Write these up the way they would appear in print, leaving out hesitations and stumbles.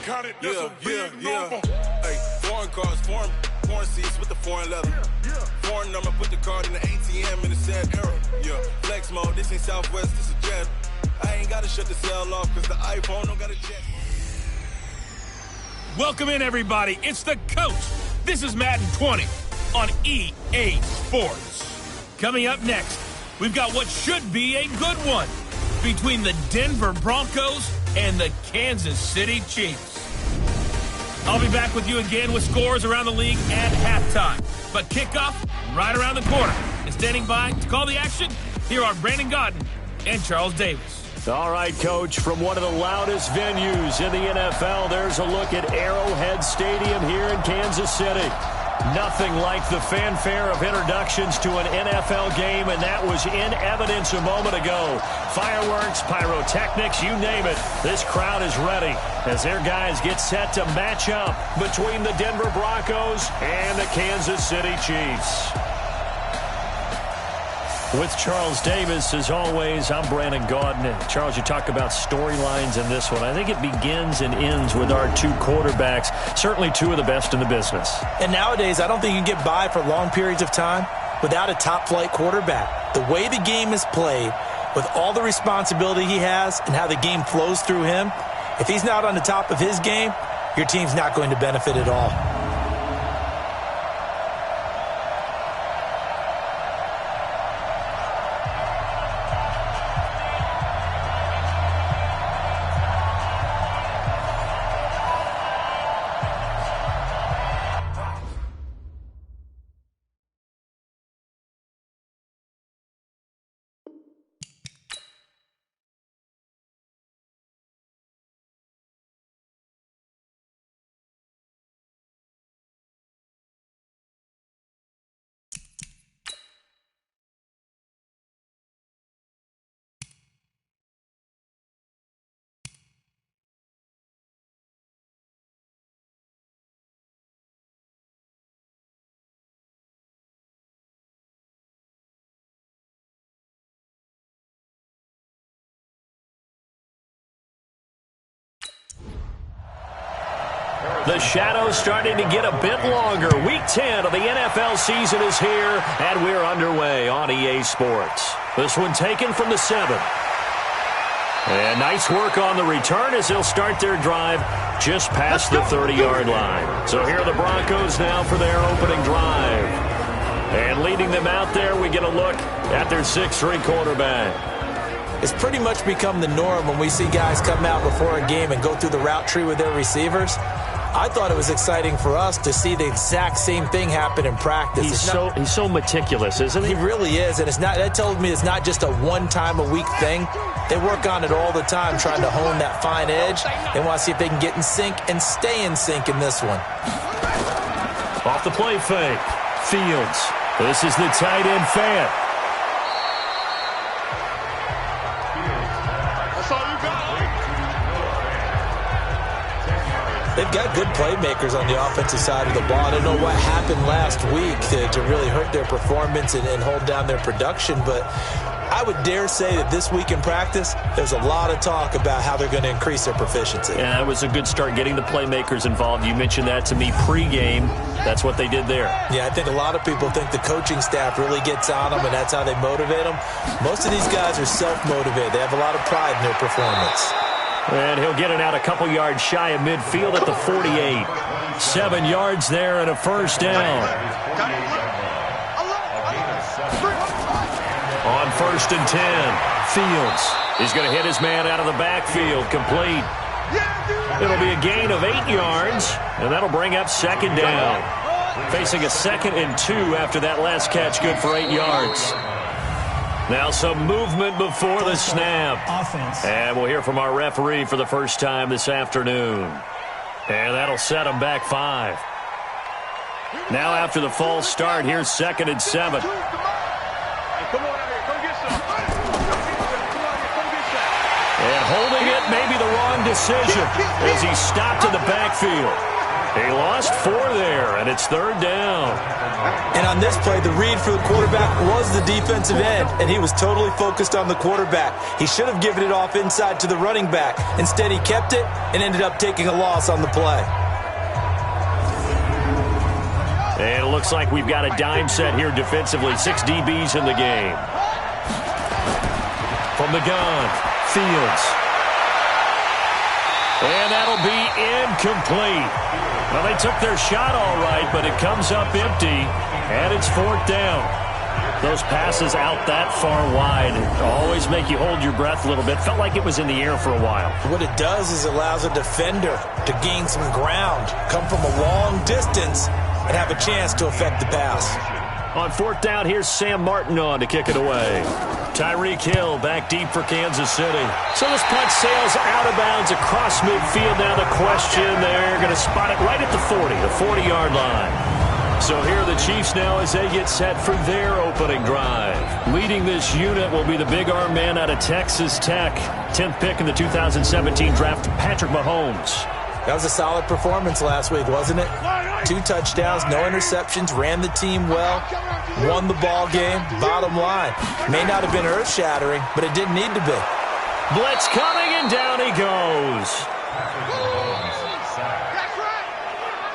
Hey, foreign cars, foreign seats with the foreign leather. Foreign number, put the card in the ATM in the sad era. Yeah, flex mode, this ain't Southwest, this is jet. I ain't gotta shut the cell off because the iPhone don't got a jet. Welcome in, everybody. It's the coach. This is Madden 20 on EA Sports. Coming up next, we've got what should be a good one between the Denver Broncos and the Kansas City Chiefs. I'll be back with you again with scores around the league at halftime. But kickoff right around the corner. And standing by to call the action, here are Brandon Godden and Charles Davis. All right, Coach, from one of the loudest venues in the NFL, there's a look at Arrowhead Stadium here in Kansas City. Nothing like the fanfare of introductions to an NFL game, and that was in evidence a moment ago. Fireworks, pyrotechnics, you name it. This crowd is ready as their guys get set to match up between the Denver Broncos and the Kansas City Chiefs. With Charles Davis, as always, I'm Brandon Gaudin. And Charles, you talk about storylines in this one. I think it begins and ends with our two quarterbacks, certainly two of the best in the business. And nowadays, I don't think you can get by for long periods of time without a top-flight quarterback. The way the game is played, with all the responsibility he has and how the game flows through him, if he's not on the top of his game, your team's not going to benefit at all. The shadows starting to get a bit longer. Week 10 of the NFL season is here, and we're underway on EA Sports. This one taken from the 7. And nice work on the return as they'll start their drive just past the 30-yard line. So here are the Broncos now for their opening drive. And leading them out there, we get a look at their 6'3" quarterback. It's pretty much become the norm when we see guys come out before a game and go through the route tree with their receivers. I thought it was exciting for us to see the exact same thing happen in practice. He's so meticulous, isn't he? He really is, and that tells me it's not just a one-time-a-week thing. They work on it all the time, trying to hone that fine edge. They want to see if they can get in sync and stay in sync in this one. Off the play fake. Fields. This is the tight end fan. They've got good playmakers on the offensive side of the ball. I don't know what happened last week to really hurt their performance and hold down their production, but I would dare say that this week in practice, there's a lot of talk about how they're going to increase their proficiency. Yeah, that was a good start getting the playmakers involved. You mentioned that to me pregame. That's what they did there. Yeah, I think a lot of people think the coaching staff really gets on them, and that's how they motivate them. Most of these guys are self-motivated. They have a lot of pride in their performance. And he'll get it out a couple yards shy of midfield at the 48. 7 yards there and a first down. On 1st and 10, Fields. He's going to hit his man out of the backfield, complete. It'll be a gain of 8 yards, and that'll bring up 2nd down. Facing a 2nd and 2 after that last catch, good for 8 yards. Now some movement before the snap. And we'll hear from our referee for the first time this afternoon. And that'll set them back 5. Now after the false start, here's 2nd and 7. And holding it may be the wrong decision as he's stopped in the backfield. He lost 4 there, and it's 3rd down. And on this play, the read for the quarterback was the defensive end, and he was totally focused on the quarterback. He should have given it off inside to the running back. Instead, he kept it and ended up taking a loss on the play. And it looks like we've got a dime set here defensively. 6 DBs in the game. From the gun, Fields. And that'll be incomplete. Well, they took their shot all right, but it comes up empty, and it's 4th down. Those passes out that far wide always make you hold your breath a little bit. Felt like it was in the air for a while. What it does is it allows a defender to gain some ground, come from a long distance, and have a chance to affect the pass. On 4th down, here's Sam Martin on to kick it away. Tyreek Hill back deep for Kansas City. So this punt sails out of bounds across midfield. Now the question, they're going to spot it right at the 40, the 40-yard line. So here are the Chiefs now as they get set for their opening drive. Leading this unit will be the big arm man out of Texas Tech. 10th pick in the 2017 draft, Patrick Mahomes. That was a solid performance last week, wasn't it? 2 touchdowns, no interceptions, ran the team well, won the ball game. Bottom line, may not have been earth-shattering, but it didn't need to be. Blitz coming, and down he goes.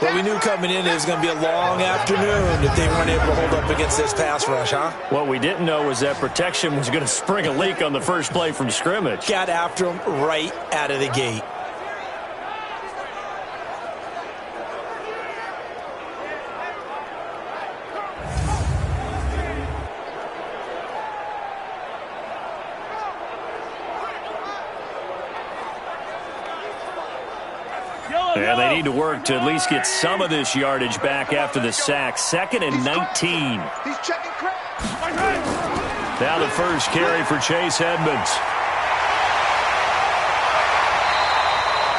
Well, we knew coming in it was going to be a long afternoon if they weren't able to hold up against this pass rush, huh? What we didn't know was that protection was going to spring a leak on the first play from scrimmage. Got after him right out of the gate. And they need to work to at least get some of this yardage back after the sack. 2nd and 19. Now the first carry for Chase Edmonds.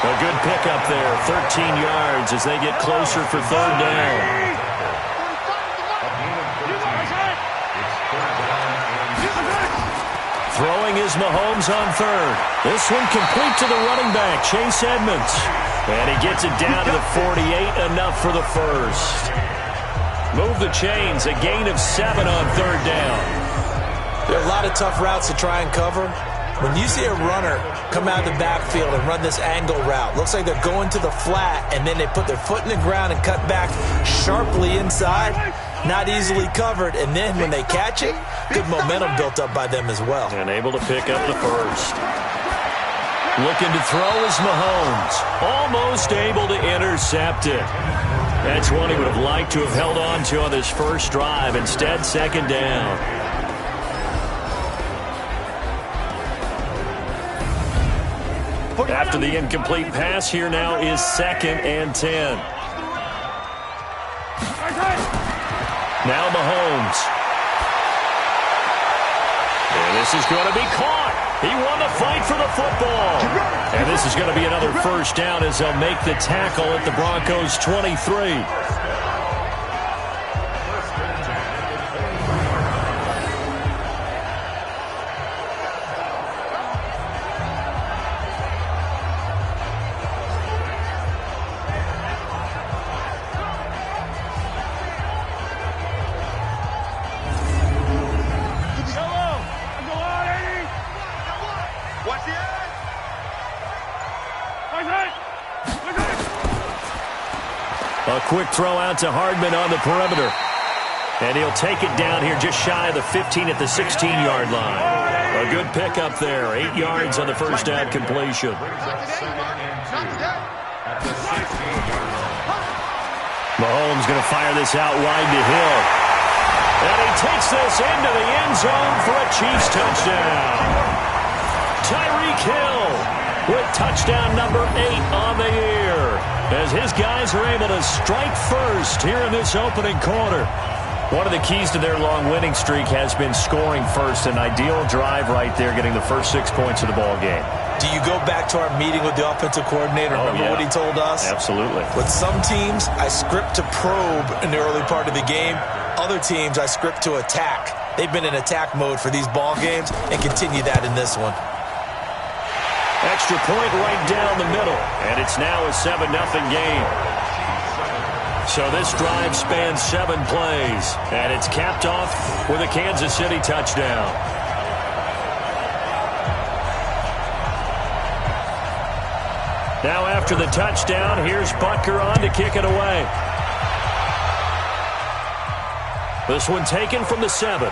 A good pickup there, 13 yards as they get closer for 3rd down. Throwing is Mahomes on 3rd. This one complete to the running back, Chase Edmonds. And he gets it down to the 48, enough for the first. Move the chains, a gain of 7 on 3rd down. There are a lot of tough routes to try and cover. When you see a runner come out of the backfield and run this angle route, looks like they're going to the flat, and then they put their foot in the ground and cut back sharply inside. Not easily covered, and then when they catch it, good momentum built up by them as well. And able to pick up the first. Looking to throw is Mahomes. Almost able to intercept it. That's one he would have liked to have held on to on this first drive. Instead, 2nd down. After the incomplete pass, here now is 2nd and 10. Now Mahomes. And this is going to be caught. He won the fight for the football. And this is going to be another first down as they'll make the tackle at the Broncos' 23. A quick throw out to Hardman on the perimeter. And he'll take it down here just shy of the 15 at the 16-yard line. A good pickup there. 8 yards on the first down completion. Mahomes going to fire this out wide to Hill. And he takes this into the end zone for a Chiefs touchdown. Tyreek Hill with touchdown number 8 on the year, as his guys are able to strike first here in this opening quarter. One of the keys to their long winning streak has been scoring first. An ideal drive right there, getting the first 6 points of the ball game. Do you go back to our meeting with the offensive coordinator? Remember what he told us? Absolutely. With some teams, I script to probe in the early part of the game. Other teams, I script to attack. They've been in attack mode for these ball games and continue that in this one. Extra point right down the middle, and it's now a 7-0 game. So this drive spans 7 plays, and it's capped off with a Kansas City touchdown. Now after the touchdown, here's Butker on to kick it away. This one taken from the 7.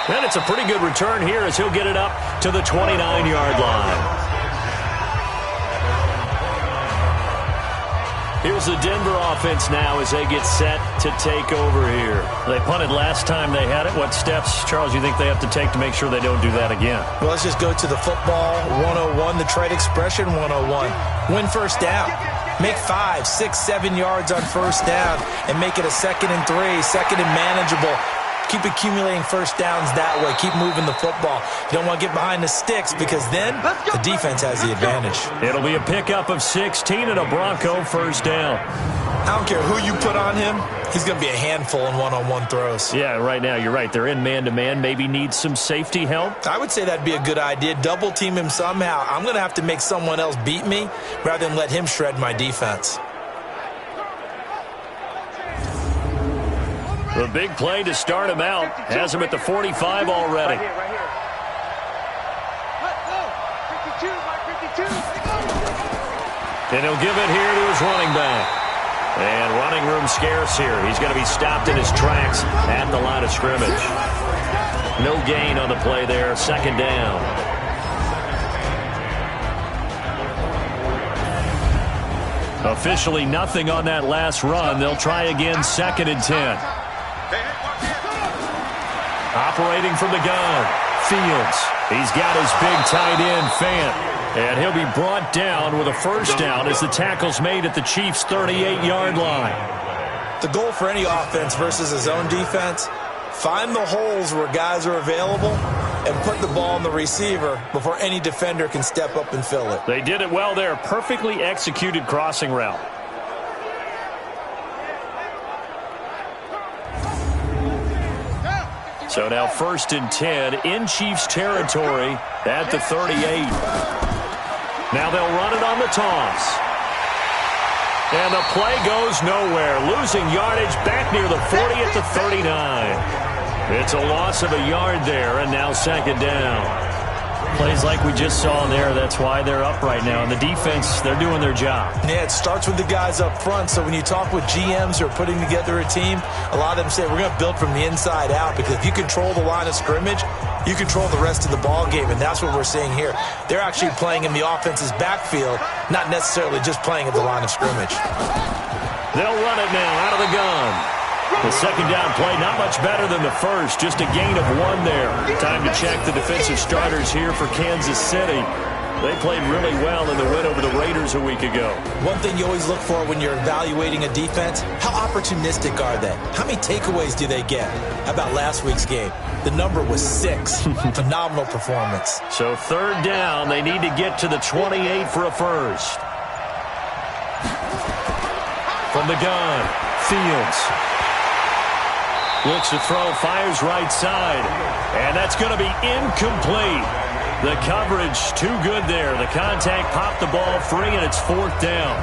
And it's a pretty good return here as he'll get it up to the 29-yard line. Here's the Denver offense now as they get set to take over here. They punted last time they had it. What steps, Charles, you think they have to take to make sure they don't do that again? Well, let's just go to the football 101, the trade expression 101. Win first down. Make 5, 6, 7 yards on first down and make it a 2nd and 3, 2nd and manageable. Keep accumulating first downs that way. Keep moving the football. You don't want to get behind the sticks because then the defense has the advantage. It'll be a pickup of 16 and a Bronco first down. I don't care who you put on him. He's going to be a handful in one-on-one throws. Yeah, right now you're right. They're in man-to-man. Maybe need some safety help. I would say that'd be a good idea. Double team him somehow. I'm going to have to make someone else beat me rather than let him shred my defense. The big play to start him out. Has him at the 45 already. Right here. Let's go. 52. And he'll give it here to his running back. And running room scarce here. He's going to be stopped in his tracks at the line of scrimmage. No gain on the play there. 2nd down. Officially nothing on that last run. They'll try again 2nd and 10. Operating from the gun, Fields. He's got his big tight end, Fant. And he'll be brought down with a first down as the tackle's made at the Chiefs' 38-yard line. The goal for any offense versus his own defense, find the holes where guys are available and put the ball on the receiver before any defender can step up and fill it. They did it well there. Perfectly executed crossing route. So now 1st and 10 in Chiefs territory at the 38. Now they'll run it on the toss. And the play goes nowhere. Losing yardage back near the 40 at the 39. It's a loss of a yard there, and now 2nd down. Plays like we just saw there. That's why they're up right now. And the defense, they're doing their job. Yeah, it starts with the guys up front. So when you talk with GMs who are putting together a team, a lot of them say we're going to build from the inside out because if you control the line of scrimmage, you control the rest of the ball game, and that's what we're seeing here. They're actually playing in the offense's backfield, not necessarily just playing at the line of scrimmage. They'll run it now out of the gun. The 2nd down play, not much better than the first, just a gain of 1 there. Time to check the defensive starters here for Kansas City. They played really well in the win over the Raiders a week ago. One thing you always look for when you're evaluating a defense, how opportunistic are they? How many takeaways do they get? How about last week's game? The number was 6. Phenomenal performance. So 3rd down, they need to get to the 28 for a first. From the gun, Fields. Looks to throw, fires right side. And that's going to be incomplete. The coverage too good there. The contact popped the ball free, and it's 4th down.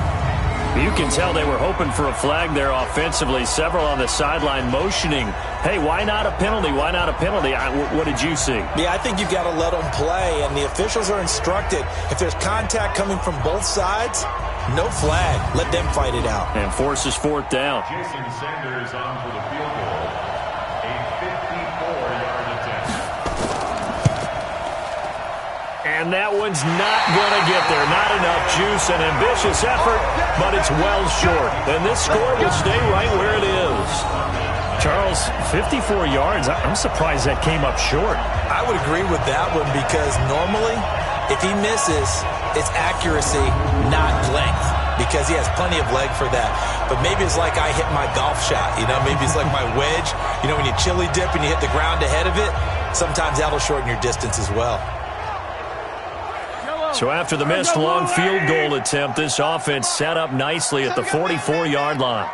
You can tell they were hoping for a flag there offensively. Several on the sideline motioning, hey, why not a penalty? Why not a penalty? What did you see? Yeah, I think you've got to let them play, and the officials are instructed. If there's contact coming from both sides, no flag. Let them fight it out. And forces 4th down. Jason Sanders on for the field goal. A 54-yard attempt. And that one's not going to get there. Not enough juice. An ambitious effort, but it's well short. And this score will stay right where it is. Charles, 54 yards. I'm surprised that came up short. I would agree with that one because normally, if he misses, it's accuracy, not length, because he has plenty of leg for that. But maybe it's like I hit my golf shot, you know? Maybe it's like my wedge. You know, when you chili dip and you hit the ground ahead of it, sometimes that'll shorten your distance as well. So after the missed long field goal attempt, this offense set up nicely at the 44-yard line.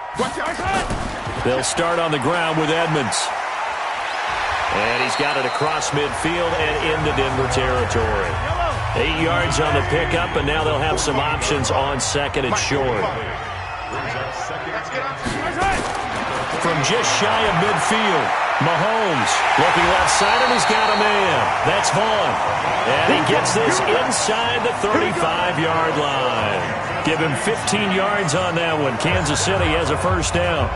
They'll start on the ground with Edmonds. And he's got it across midfield and into Denver territory. 8 yards on the pickup, and now they'll have some options on 2nd and short. Brings up second and 10. From just shy of midfield, Mahomes looking left side, and he's got a man. That's Vaughn. And he gets this inside the 35-yard line. Give him 15 yards on that one. Kansas City has a first down.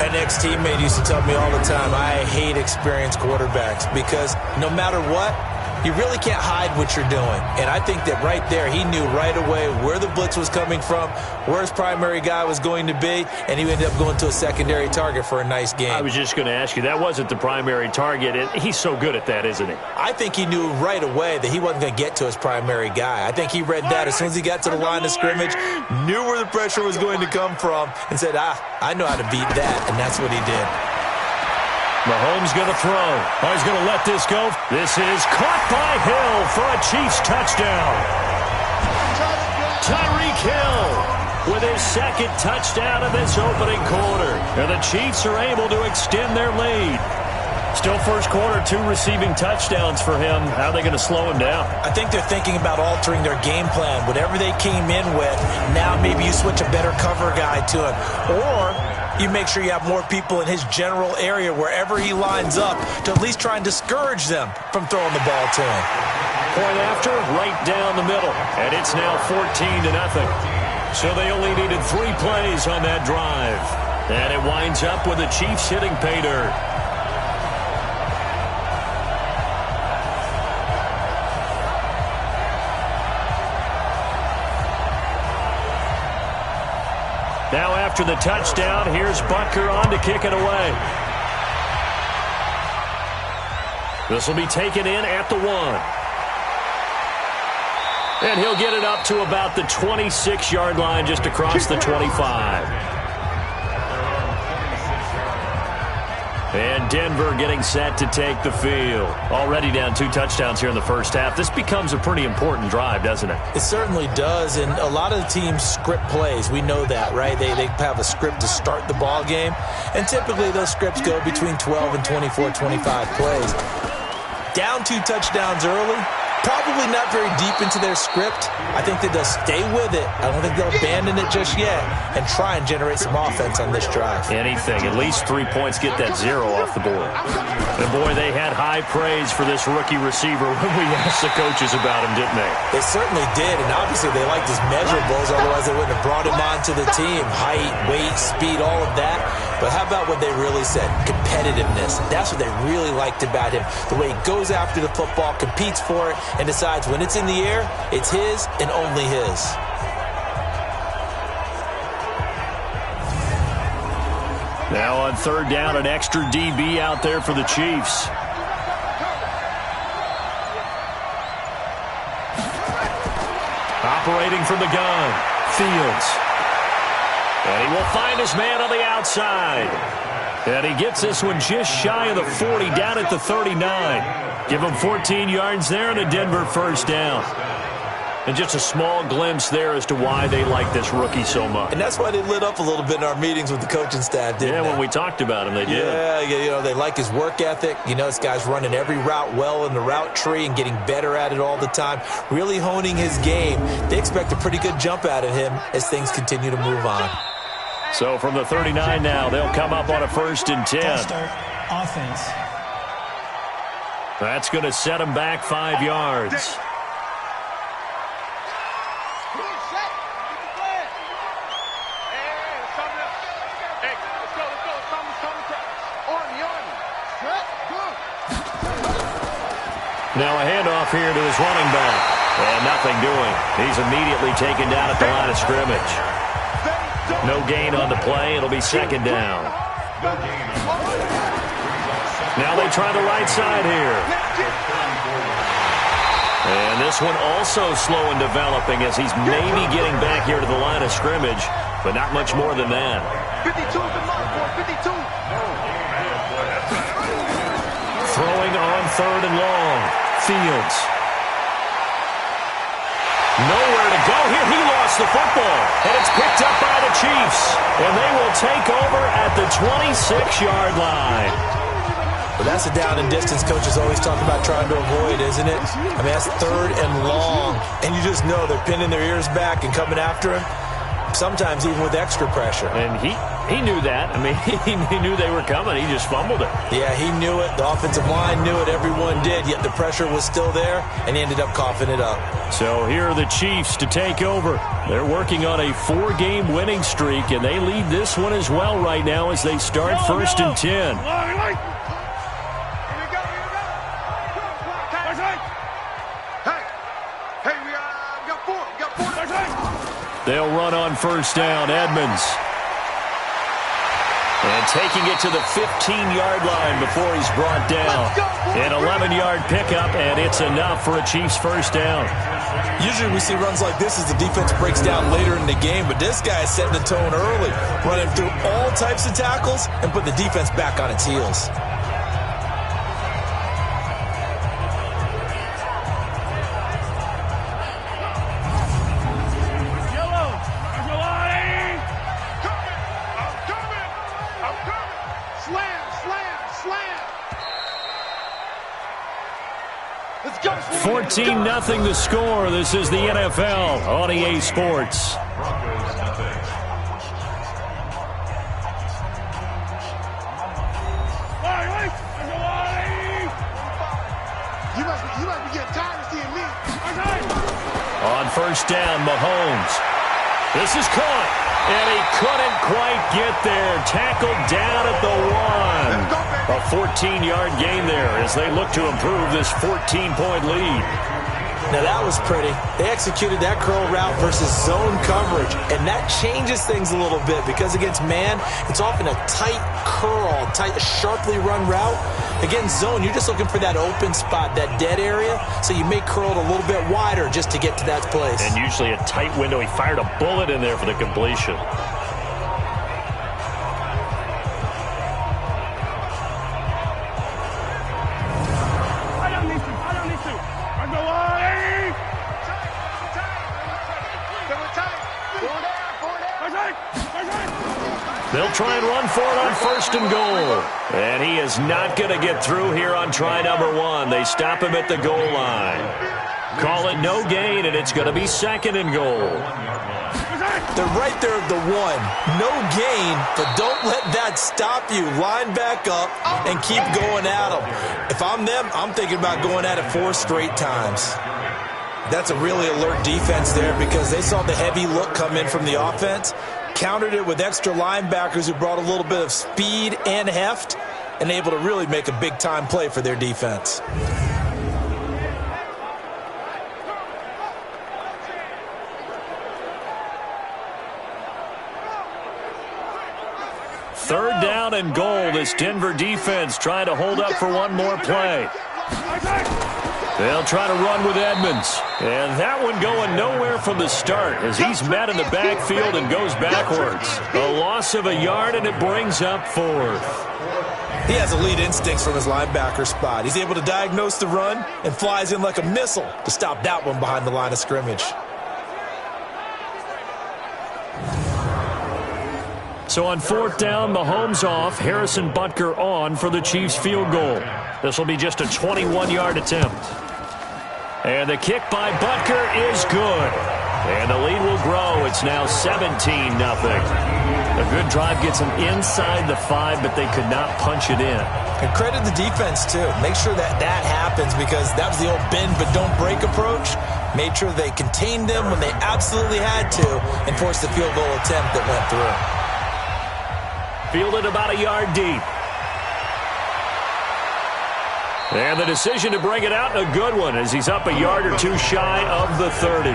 An ex-teammate used to tell me all the time, I hate experienced quarterbacks because no matter what, you really can't hide what you're doing. And I think that right there, he knew right away where the blitz was coming from, where his primary guy was going to be, and he ended up going to a secondary target for a nice game. I was just going to ask you, that wasn't the primary target. He's so good at that, isn't he? I think he knew right away that he wasn't going to get to his primary guy. I think he read that as soon as he got to the line of scrimmage, knew where the pressure was going to come from, and said, I know how to beat that, and that's what he did. Mahomes going to throw. Oh, he's going to let this go. This is caught by Hill for a Chiefs touchdown. Tyreek Hill with his second touchdown of this opening quarter. And the Chiefs are able to extend their lead. Still first quarter, 2 receiving touchdowns for him. How are they going to slow him down? I think they're thinking about altering their game plan. Whatever they came in with, now maybe you switch a better cover guy to him. Or you make sure you have more people in his general area wherever he lines up to at least try and discourage them from throwing the ball to him. Point after, right down the middle. And it's now 14-0. So they only needed 3 plays on that drive. And it winds up with the Chiefs hitting pay dirt. Now after the touchdown, here's Butker on to kick it away. This will be taken in at the 1. And he'll get it up to about the 26-yard line, just across the 25. And Denver getting set to take the field. Already down 2 touchdowns here in the first half. This becomes a pretty important drive, doesn't it? It certainly does, and a lot of the teams script plays. We know that, right? They have a script to start the ball game, and typically those scripts go between 12 and 24, 25 plays. Down 2 touchdowns early, probably not very deep into their script. I think that they'll stay with it. I don't think they'll abandon it just yet and try and generate some offense on this drive. Anything. At least 3 points, get that 0 off the board. And boy, they had high praise for this rookie receiver when we asked the coaches about him, didn't they? They certainly did, and obviously they liked his measurables, otherwise they wouldn't have brought him onto the team. Height, weight, speed, all of that. But how about what they really said? Competitiveness. That's what they really liked about him. The way he goes after the football, competes for it, and decides when it's in the air, it's his and only his. Now on 3rd down, an extra DB out there for the Chiefs. Operating from the gun, Fields. And he will find his man on the outside. And he gets this one just shy of the 40, down at the 39. Give him 14 yards there and a Denver first down. And just a small glimpse there as to why they like this rookie so much. And that's why they lit up a little bit in our meetings with the coaching staff, didn't they? Yeah, when we talked about him, they did. Yeah, they like his work ethic. This guy's running every route well in the route tree and getting better at it all the time, really honing his game. They expect a pretty good jump out of him as things continue to move on. So from the 39 now, they'll come up on a 1st and 10. Offense. That's going to set him back 5 yards. Now a handoff here to his running back. And nothing doing. He's immediately taken down at the line of scrimmage. No gain on the play. It'll be 2nd down. Now they try the right side here. And this one also slow in developing as he's maybe getting back here to the line of scrimmage, but not much more than that. 52 is the mark for 52. Throwing on 3rd and long. Fields. Nowhere to go here. He lost the football. And it's picked up by the Chiefs. And they will take over at the 26-yard line. Well, that's a down and distance coaches always talk about trying to avoid, isn't it? I mean, that's 3rd and long. And you just know they're pinning their ears back and coming after him. sometimes even with extra pressure. And he knew that. I mean, he knew they were coming. He just fumbled it. Yeah, he knew it. The offensive line knew it. Everyone did, yet the pressure was still there, and he ended up coughing it up. So here are the Chiefs to take over. They're working on a 4-game winning streak, and they lead this one as well right now as they start 1st and 10. They'll run on 1st down. Edmonds. And taking it to the 15-yard line before he's brought down. An 11-yard pickup, and it's enough for a Chiefs 1st down. Usually we see runs like this as the defense breaks down later in the game, but this guy is setting the tone early, running through all types of tackles and put the defense back on its heels. Let's go. 14-0 the score. This is the NFL on EA Sports. Broncos nothing. You must be getting tired of seeing me. On 1st down, Mahomes. This is caught, and he couldn't quite get there. Tackled down at the 1. A 14-yard gain there as they look to improve this 14-point lead. Now that was pretty. They executed that curl route versus zone coverage, and that changes things a little bit because against man, it's often a tight curl, sharply run route. Against zone, you're just looking for that open spot, that dead area, so you may curl it a little bit wider just to get to that place. And usually a tight window. He fired a bullet in there for the completion. They'll try and run for it on 1st and goal. And he is not going to get through here on try number 1. They stop him at the goal line. Call it no gain, and it's going to be 2nd and goal. They're right there at the 1. No gain, but don't let that stop you. Line back up and keep going at them. If I'm them, I'm thinking about going at it 4 straight times. That's a really alert defense there because they saw the heavy look come in from the offense, countered it with extra linebackers who brought a little bit of speed and heft, and able to really make a big-time play for their defense. Third down and goal. This Denver defense trying to hold up for one more play. They'll try to run with Edmonds. And that one going nowhere from the start as he's met in the backfield and goes backwards. A loss of a yard, and it brings up 4th. He has elite instincts from his linebacker spot. He's able to diagnose the run and flies in like a missile to stop that one behind the line of scrimmage. So on 4th down, Mahomes off, Harrison Butker on for the Chiefs field goal. This will be just a 21-yard attempt. And the kick by Butker is good. And the lead will grow. It's now 17-0. A good drive gets them inside the 5, but they could not punch it in. And credit the defense, too. Make sure that happens because that was the old bend but don't break approach. Made sure they contained them when they absolutely had to and forced the field goal attempt that went through. Fielded about a yard deep. And the decision to bring it out, a good one, as he's up a yard or 2 shy of the 30.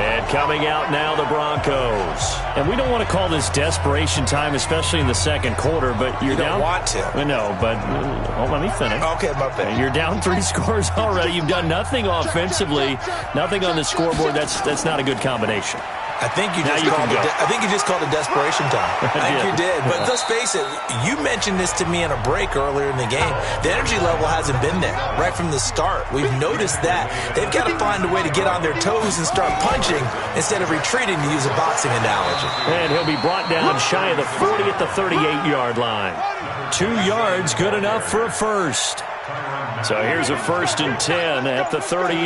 And coming out now, the Broncos. And we don't want to call this desperation time, especially in the second quarter, but you're down. You don't want to. No, but let me finish. Okay, my bad. You're down 3 scores already. You've done nothing offensively, nothing on the scoreboard. That's not a good combination. I think you just called it desperation time. I think you did. But let's face it, you mentioned this to me in a break earlier in the game. The energy level hasn't been there right from the start. We've noticed that. They've got to find a way to get on their toes and start punching instead of retreating, to use a boxing analogy. And he'll be brought down shy of the 40 at the 38-yard line. 2 yards, good enough for a first. So here's a 1st and 10 at the 38.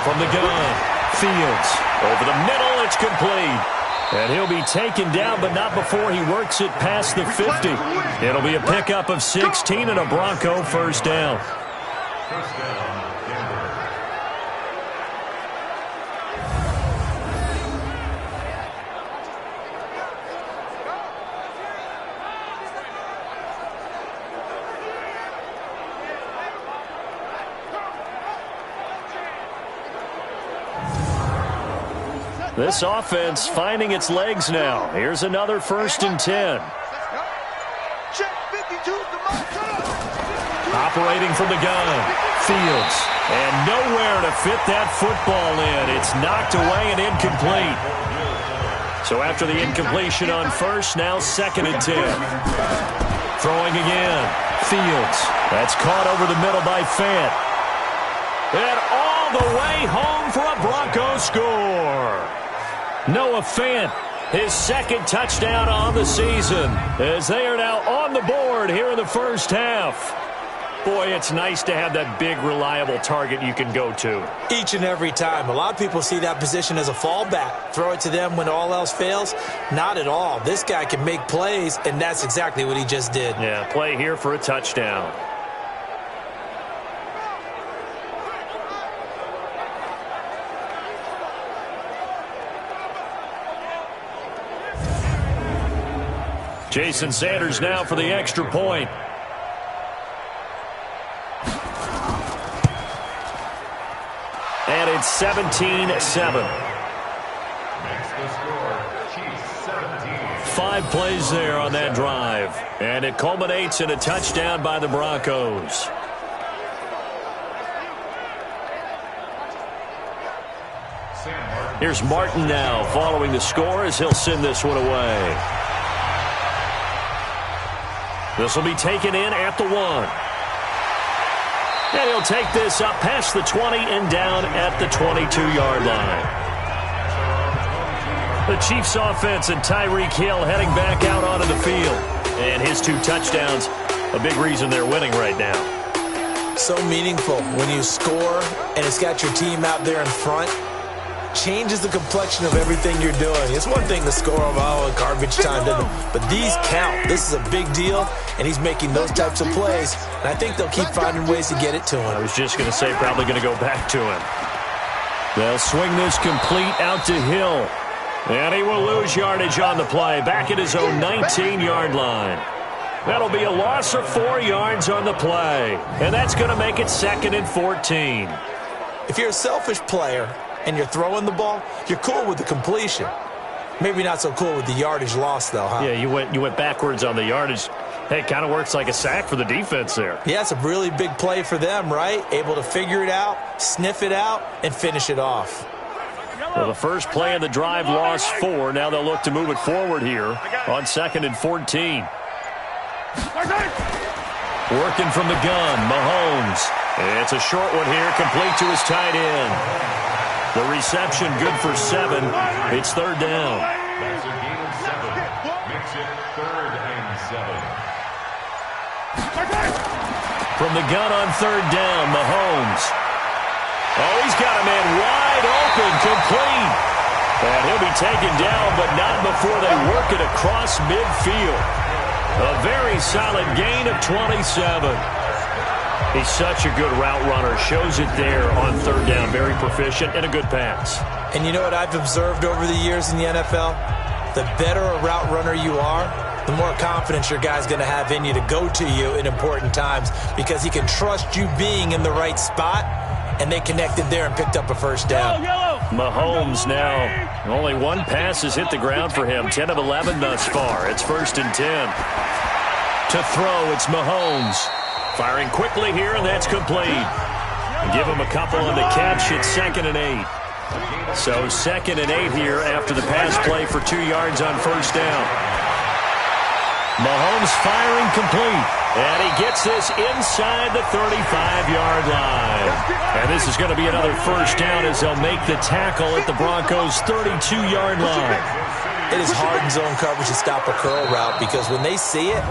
from the gun. Fields over the middle. It's complete. And he'll be taken down, but not before he works it past the 50. It'll be a pickup of 16 and a Bronco first down. First down, Denver. This offense finding its legs now. Here's another 1st and 10. Operating from the gun. Fields. And nowhere to fit that football in. It's knocked away and incomplete. So after the incompletion on first, now 2nd and 10. Throwing again. Fields. That's caught over the middle by Fant. And all the way home for a Bronco score. Noah Fant, his 2nd touchdown on the season, as they are now on the board here in the first half. Boy, it's nice to have that big, reliable target you can go to. Each and every time. A lot of people see that position as a fallback. Throw it to them when all else fails. Not at all. This guy can make plays, and that's exactly what he just did. Yeah, play here for a touchdown. Jason Sanders now for the extra point. And it's 17-7. Makes the score, Chiefs 17. 5 plays there on that drive. And it culminates in a touchdown by the Broncos. Here's Martin now following the score as he'll send this one away. This will be taken in at the 1. And he'll take this up past the 20 and down at the 22-yard line. The Chiefs offense and Tyreek Hill heading back out onto the field. And his 2 touchdowns, a big reason they're winning right now. So meaningful when you score and it's got your team out there in front. Changes the complexion of everything you're doing. It's one thing to score a garbage time, but these count. This is a big deal, and he's making those types of plays. And I think they'll keep finding ways to get it to him. I was just going to say probably going to go back to him. They'll swing this complete out to Hill. And he will lose yardage on the play, back at his own 19-yard line. That'll be a loss of 4 yards on the play. And that's going to make it 2nd and 14. If you're a selfish player and you're throwing the ball, you're cool with the completion. Maybe not so cool with the yardage loss, though, huh? Yeah, you went backwards on the yardage. Hey, it kind of works like a sack for the defense there. Yeah, it's a really big play for them, right? Able to figure it out, sniff it out, and finish it off. Well, the first play of the drive lost 4. Now they'll look to move it forward here on 2nd and 14. Working from the gun, Mahomes. It's a short one here, complete to his tight end. The reception good for 7. It's 3rd down. That's a gain of 7. Makes it 3rd and 7. From the gun on 3rd down, Mahomes. Oh, he's got a man wide open, complete. And he'll be taken down, but not before they work it across midfield. A very solid gain of 27. He's such a good route runner. Shows it there on 3rd down. Very proficient and a good pass. And you know what I've observed over the years in the NFL? The better a route runner you are, the more confidence your guy's going to have in you to go to you in important times because he can trust you being in the right spot, and they connected there and picked up a 1st down. Mahomes now, only 1 pass has hit the ground for him. 10 of 11 thus far. It's 1st and 10. To throw, it's Mahomes. Firing quickly here, and that's complete. Give him a couple on the catch. It's 2nd and 8. So 2nd and 8 here after the pass play for 2 yards on 1st down. Mahomes firing complete. And he gets this inside the 35-yard line. And this is going to be another 1st down as they'll make the tackle at the Broncos' 32-yard line. It is hard in zone coverage to stop a curl route because when they see it,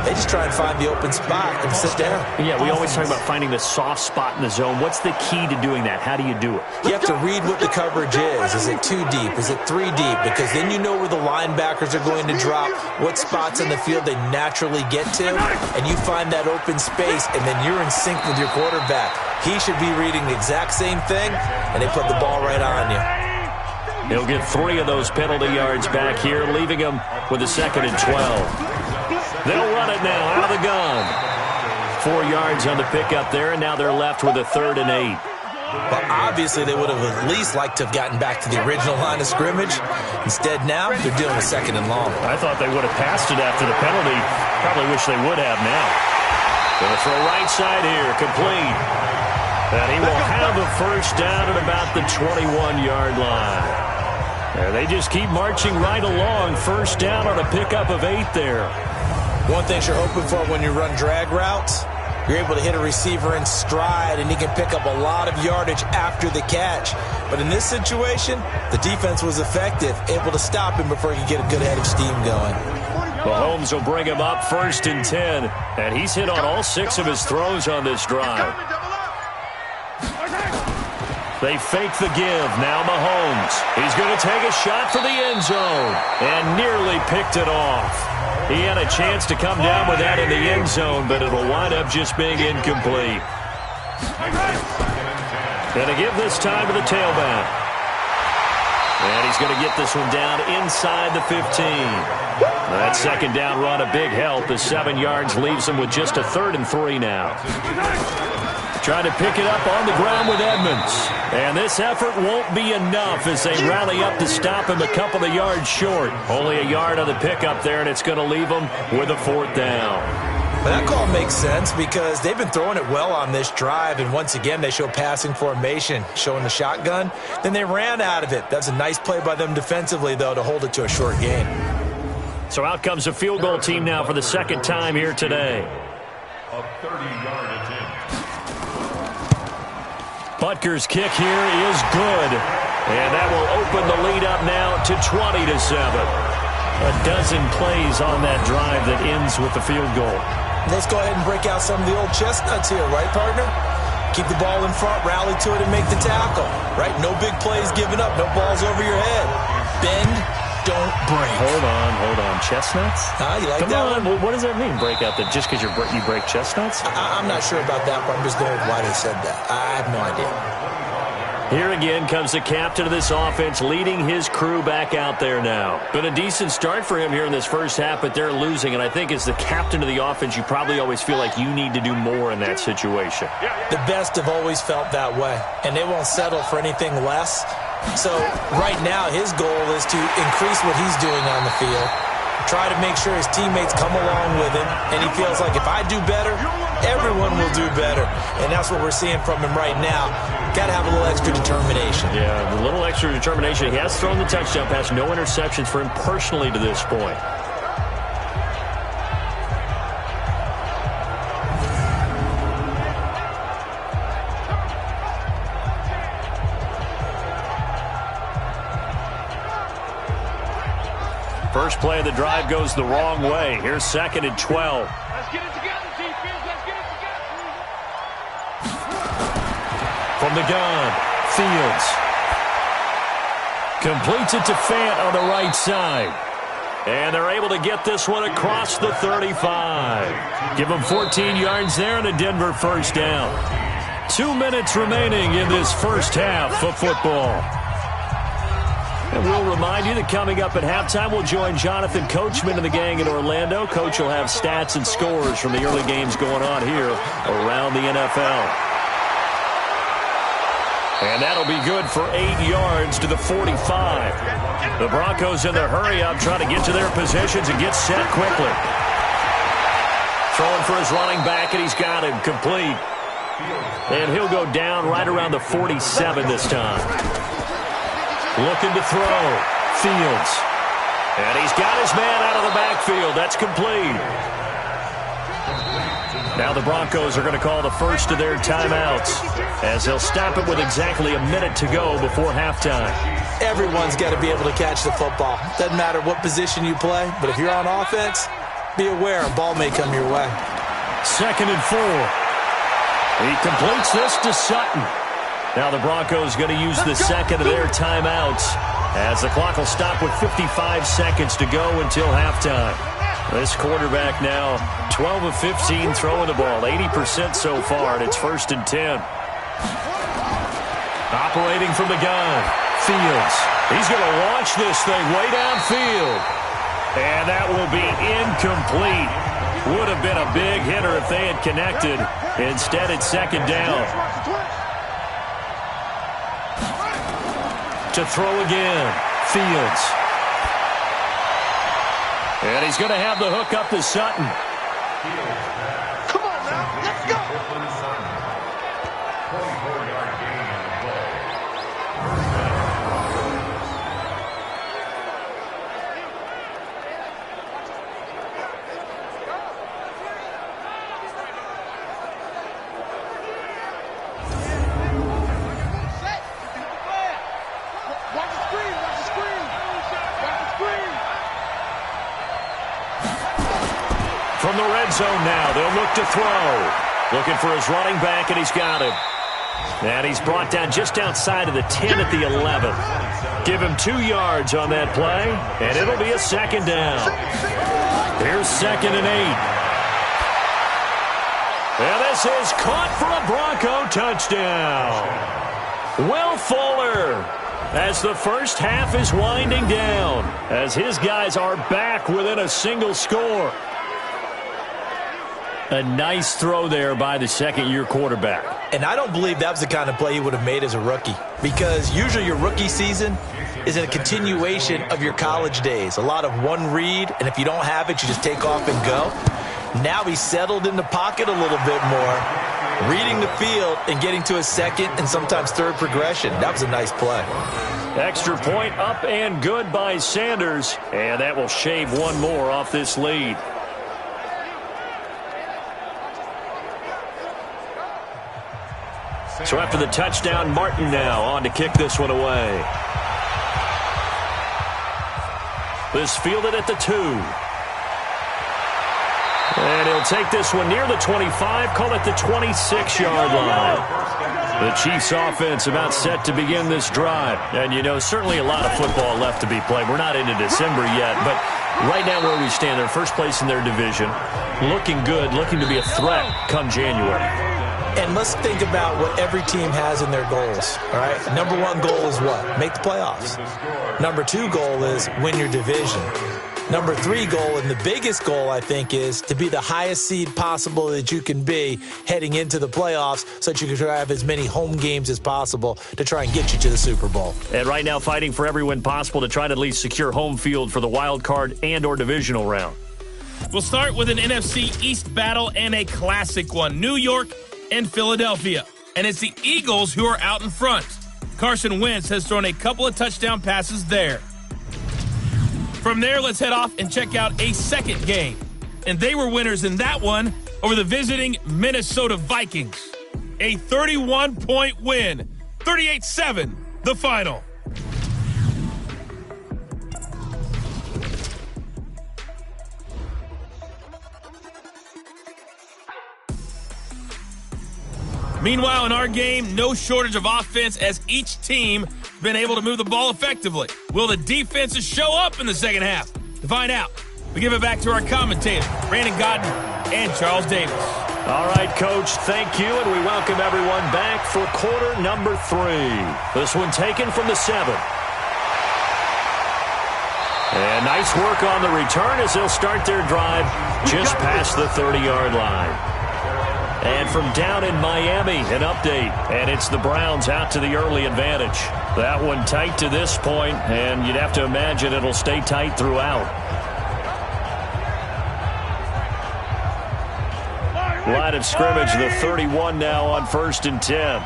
they just try and find the open spot and sit down. Yeah, we always talk about finding the soft spot in the zone. What's the key to doing that? How do you do it? You have to read what the coverage is. Is it 2 deep? Is it 3 deep? Because then you know where the linebackers are going to drop, what spots in the field they naturally get to, and you find that open space, and then you're in sync with your quarterback. He should be reading the exact same thing, and they put the ball right on you. He'll get 3 of those penalty yards back here, leaving him with a 2nd and 12. They'll run it now out of the gun. 4 yards on the pickup there, and now they're left with a 3rd and 8. Well, obviously, they would have at least liked to have gotten back to the original line of scrimmage. Instead, now, they're dealing with 2nd and long. I thought they would have passed it after the penalty. Probably wish they would have now. Going to throw right side here, complete. And he will have a first down at about the 21-yard line. And they just keep marching right along. First down on a pickup of 8 there. One thing you're hoping for when you run drag routes, you're able to hit a receiver in stride, and he can pick up a lot of yardage after the catch. But in this situation, the defense was effective, able to stop him before he could get a good head of steam going. Mahomes will bring him up 1st and 10, and he's hit on all 6 of his throws on this drive. They fake the give. Now Mahomes. He's going to take a shot for the end zone and nearly picked it off. He had a chance to come down with that in the end zone, but it'll wind up just being incomplete. And a give this time to the tailback. And he's going to get this one down inside the 15. That 2nd down run a big help. The 7 yards leaves him with just a 3rd and 3 now. Trying to pick it up on the ground with Edmonds. And this effort won't be enough as they rally up to stop him a couple of yards short. Only a yard on the pickup there, and it's going to leave him with a 4th down. But that call makes sense because they've been throwing it well on this drive, and once again they show passing formation, showing the shotgun. Then they ran out of it. That's a nice play by them defensively, though, to hold it to a short gain. So out comes a field goal team now for the 2nd time here today. A 30-yard attempt. Butker's kick here is good. And that will open the lead up now to 20-7. A dozen plays on that drive that ends with the field goal. Let's go ahead and break out some of the old chestnuts here, right, partner? Keep the ball in front, rally to it, and make the tackle, right? No big plays given up, no balls over your head. Bend, don't break. Hold on. Chestnuts? You like Come that on. one? What does that mean, break out? That just because you break chestnuts? I'm not sure about that, but I'm just going with why they said that. I have no idea. Here again comes the captain of this offense leading his crew back out there now. Been a decent start for him here in this first half, but they're losing. And I think as the captain of the offense, you probably always feel like you need to do more in that situation. The best have always felt that way, and they won't settle for anything less. So right now his goal is to increase what he's doing on the field, try to make sure his teammates come along with him, and he feels like if I do better, everyone will do better. And that's what we're seeing from him right now. Got to have a little extra determination. Yeah, a little extra determination. He has thrown the touchdown pass, no interceptions for him personally to this point. First play of the drive goes the wrong way. Here's 2nd and 12. Let's get it together, defense. Let's get it together. From the gun, Fields. Completes it to Fant on the right side. And they're able to get this one across the 35. Give them 14 yards there and a Denver first down. 2 minutes remaining in this first half of football. And we'll remind you that coming up at halftime, we'll join Jonathan Coachman and the gang in Orlando. Coach will have stats and scores from the early games going on here around the NFL. And that'll be good for 8 yards to the 45. The Broncos in their hurry-up trying to get to their positions and get set quickly. Throwing for his running back, and he's got him complete. And he'll go down right around the 47 this time. Looking to throw. Fields. And he's got his man out of the backfield. That's complete. Now the Broncos are going to call the first of their timeouts as they'll stop it with exactly a minute to go before halftime. Everyone's got to be able to catch the football. Doesn't matter what position you play, but if you're on offense, be aware a ball may come your way. 2nd and 4. He completes this to Sutton. Now the Broncos going to use the second of their timeouts as the clock will stop with 55 seconds to go until halftime. This quarterback now 12 of 15 throwing the ball, 80% so far, and it's 1st and 10. Operating from the gun, Fields. He's going to launch this thing way downfield. And that will be incomplete. Would have been a big hitter if they had connected. Instead, it's 2nd down. To throw again, Fields. And he's going to have the hook up to Sutton. Come on now, let's go. 24-yard gain on the play. Watch the screen, watch the screen. Watch the screen. From the red zone now, they'll look to throw. Looking for his running back, and he's got him. And he's brought down just outside of the 10 at the 11. Give him 2 yards on that play, and it'll be a 2nd down. Here's 2nd and 8. And this is caught for a Bronco touchdown. Will Fuller, as the first half is winding down, as his guys are back within a single score. A nice throw there by the second-year quarterback. And I don't believe that was the kind of play he would have made as a rookie, because usually your rookie season is a continuation of your college days. A lot of one read, and if you don't have it, you just take off and go. Now he's settled in the pocket a little bit more, reading the field and getting to a second and sometimes third progression. That was a nice play. Extra point up and good by Sanders, and that will shave one more off this lead. So after the touchdown, Martin now on to kick this one away. This fielded at the 2. And he'll take this one near the 25, call it the 26-yard line. The Chiefs offense about set to begin this drive. And, you know, certainly a lot of football left to be played. We're not into December yet, but right now where we stand, they're first place in their division. Looking good, looking to be a threat come January. And let's think about what every team has in their goals, all right? Number 1 goal is what? Make the playoffs. Number 2 goal is win your division. Number 3 goal, and the biggest goal, I think, is to be the highest seed possible that you can be heading into the playoffs so that you can have as many home games as possible to try and get you to the Super Bowl. And right now fighting for every win possible to try to at least secure home field for the wild card and or divisional round. We'll start with an NFC East battle and a classic one. New York and Philadelphia. And it's the Eagles who are out in front. Carson Wentz has thrown a couple of touchdown passes there. From there, let's head off and check out a second game. And they were winners in that one over the visiting Minnesota Vikings. A 31-point win. 38-7, the final. Meanwhile, in our game, no shortage of offense as each team has been able to move the ball effectively. Will the defenses show up in the second half? To find out, we give it back to our commentators, Brandon Godden and Charles Davis. All right, Coach, thank you, and we welcome everyone back for quarter number 3. This one taken from the 7. And nice work on the return as they'll start their drive just past the 30-yard line. And from down in Miami, an update. And it's the Browns out to the early advantage. That one tight to this point, and you'd have to imagine it'll stay tight throughout. Line of scrimmage, the 31 now on 1st and 10.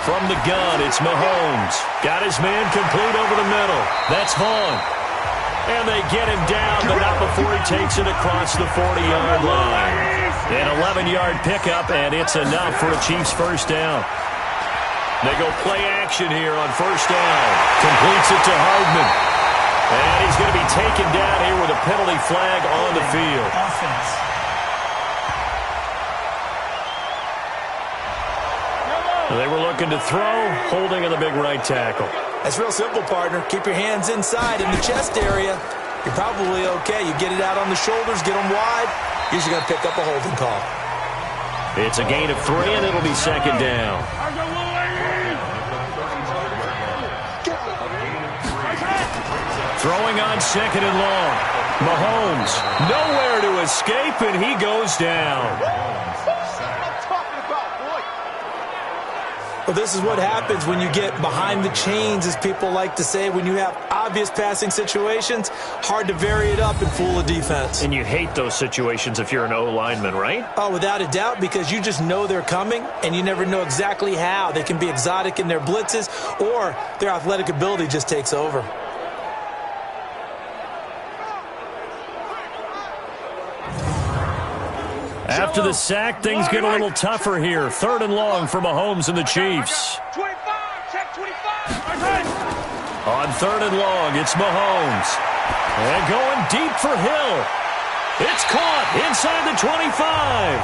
From the gun, it's Mahomes. Got his man complete over the middle. That's Vaughn. And they get him down, but not before he takes it across the 40-yard line. An 11-yard pickup, and it's enough for a Chiefs first down. They go play action here on first down. Completes it to Hardman. And he's going to be taken down here with a penalty flag on the field. They were looking to throw, holding in the big right tackle. That's real simple, partner. Keep your hands inside in the chest area. You're probably okay. You get it out on the shoulders, get them wide. Usually going to pick up a holding call. It's a gain of 3, and it'll be second down. Throwing on second and long. Mahomes, nowhere to escape, and he goes down. Well, this is what happens when you get behind the chains, as people like to say. When you have obvious passing situations, hard to vary it up and fool a defense. And you hate those situations if you're an O-lineman, right? Oh, without a doubt, because you just know they're coming, and you never know exactly how. They can be exotic in their blitzes, or their athletic ability just takes over. After the sack, things get a little tougher here. Third and long for Mahomes and the Chiefs. 25, check 25. On third and long, it's Mahomes. And going deep for Hill. It's caught inside the 25.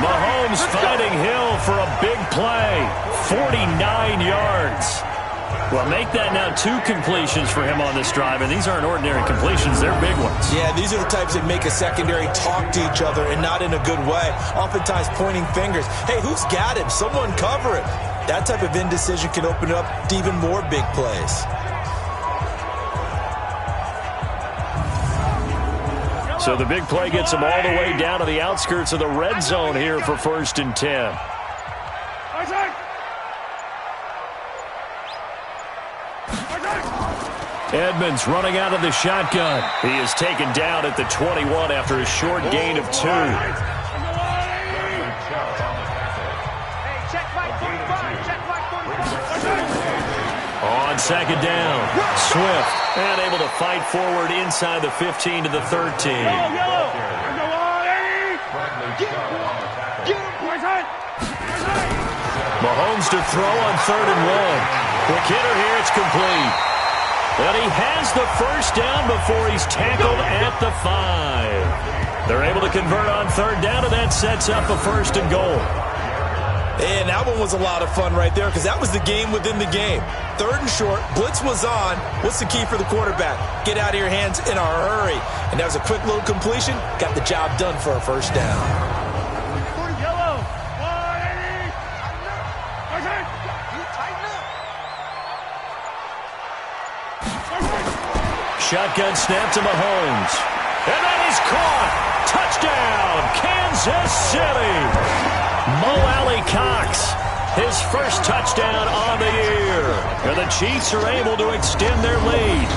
Mahomes fighting Hill for a big play. 49 yards. Well, make that now 2 completions for him on this drive, and these aren't ordinary completions. They're big ones. Yeah, these are the types that make a secondary talk to each other, and not in a good way. Oftentimes pointing fingers. Hey, who's got him? Someone cover it. That type of indecision can open up to even more big plays. So the big play gets him all the way down to the outskirts of the red zone here for 1st and 10. Edmonds running out of the shotgun. He is taken down at the 21 after a short gain of 2. On second down, Swift, and able to fight forward inside the 15 to the 13. Mahomes to throw on 3rd and 1. Quick hitter here, it's complete. And he has the first down before he's tackled at the 5. They're able to convert on 3rd down, and that sets up a 1st and goal. And that one was a lot of fun right there, because that was the game within the game. 3rd and short, blitz was on. What's the key for the quarterback? Get out of your hands in a hurry. And that was a quick little completion. Got the job done for a 1st down. Shotgun snap to Mahomes. And that is caught. Touchdown, Kansas City. Mo Alley-Cox, his first touchdown on the year. And the Chiefs are able to extend their lead.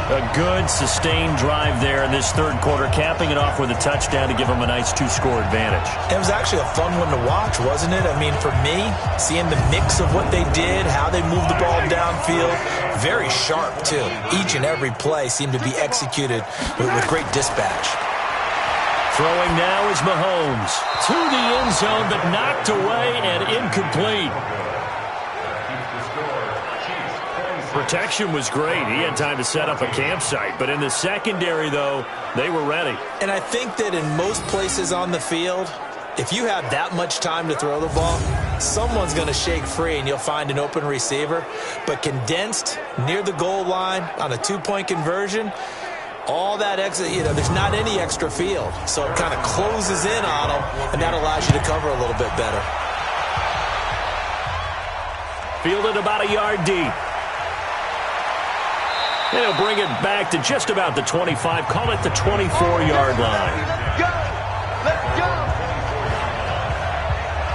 A good, sustained drive there in this 3rd quarter, capping it off with a touchdown to give them a nice 2-score advantage. It was actually a fun one to watch, wasn't it? I mean, for me, seeing the mix of what they did, how they moved the ball downfield, very sharp, too. Each and every play seemed to be executed with great dispatch. Throwing now is Mahomes. To the end zone, but knocked away and incomplete. Protection was great. He had time to set up a campsite. But in the secondary, though, they were ready. And I think that in most places on the field, if you have that much time to throw the ball, someone's going to shake free and you'll find an open receiver. But condensed near the goal line on a 2-point conversion, all that extra, there's not any extra field. So it kind of closes in on them, and that allows you to cover a little bit better. Fielded about a yard deep. And he'll bring it back to just about the 25. Call it the 24-yard line. Let's go.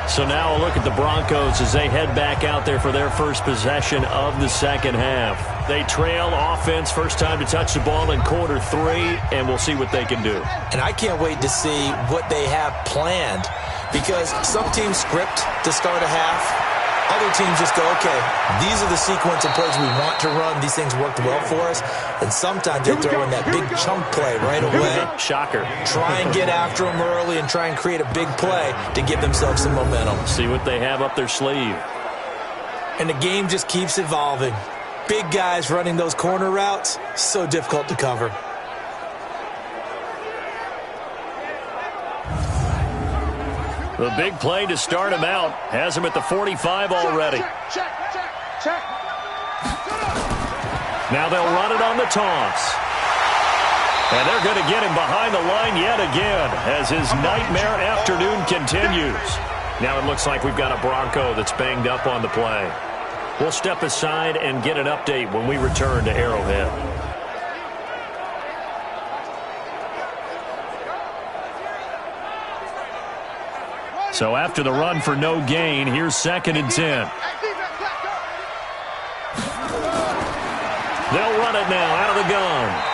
So now a look at the Broncos as they head back out there for their first possession of the second half. They trail offense, first time to touch the ball in quarter 3, and we'll see what they can do. And I can't wait to see what they have planned, because some teams script to start a half. Other teams just go, okay, these are the sequence of plays we want to run. These things worked well for us. And sometimes they throw in that big chunk play right away. Shocker. Try and get after them early and try and create a big play to give themselves some momentum. See what they have up their sleeve. and the game just keeps evolving. Big guys running those corner routes, so difficult to cover. The big play to start him out has him at the 45 already. Check. Now they'll run it on the toss. And they're going to get him behind the line yet again as his nightmare afternoon continues. Now it looks like we've got a Bronco that's banged up on the play. We'll step aside and get an update when we return to Arrowhead. So after the run for no gain, here's 2nd and 10. They'll run it now out of the gun.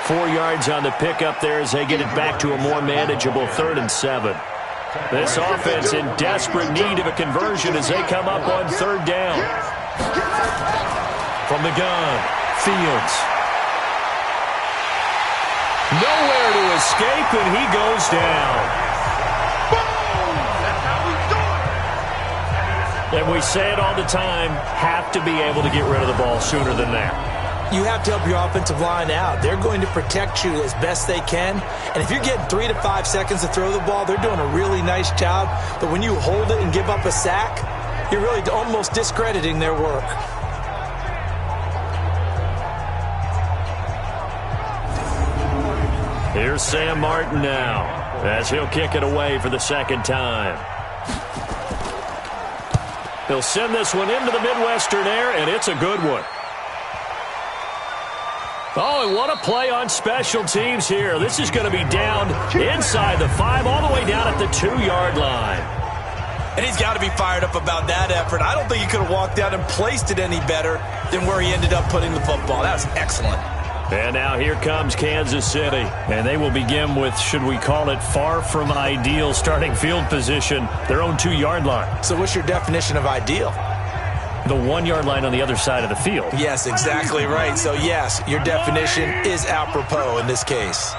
4 yards on the pickup there as they get it back to a more manageable 3rd and 7. This offense in desperate need of a conversion as they come up on 3rd down. From the gun, Fields. Nowhere to escape, and he goes down. And we say it all the time, have to be able to get rid of the ball sooner than that. You have to help your offensive line out. They're going to protect you as best they can. And if you're getting 3 to 5 seconds to throw the ball, they're doing a really nice job. But when you hold it and give up a sack, you're really almost discrediting their work. Here's Sam Martin now as he'll kick it away for the 2nd time. He'll send this one into the Midwestern air, and it's a good one. Oh, and what a play on special teams here. This is going to be down inside the 5, all the way down at the 2-yard line. And he's got to be fired up about that effort. I don't think he could have walked out and placed it any better than where he ended up putting the football. That was excellent. And now here comes Kansas City. And they will begin with, should we call it, far from ideal starting field position, their own 2-yard line. So what's your definition of ideal? The 1-yard line on the other side of the field. Yes, exactly right. So, yes, your definition is apropos in this case.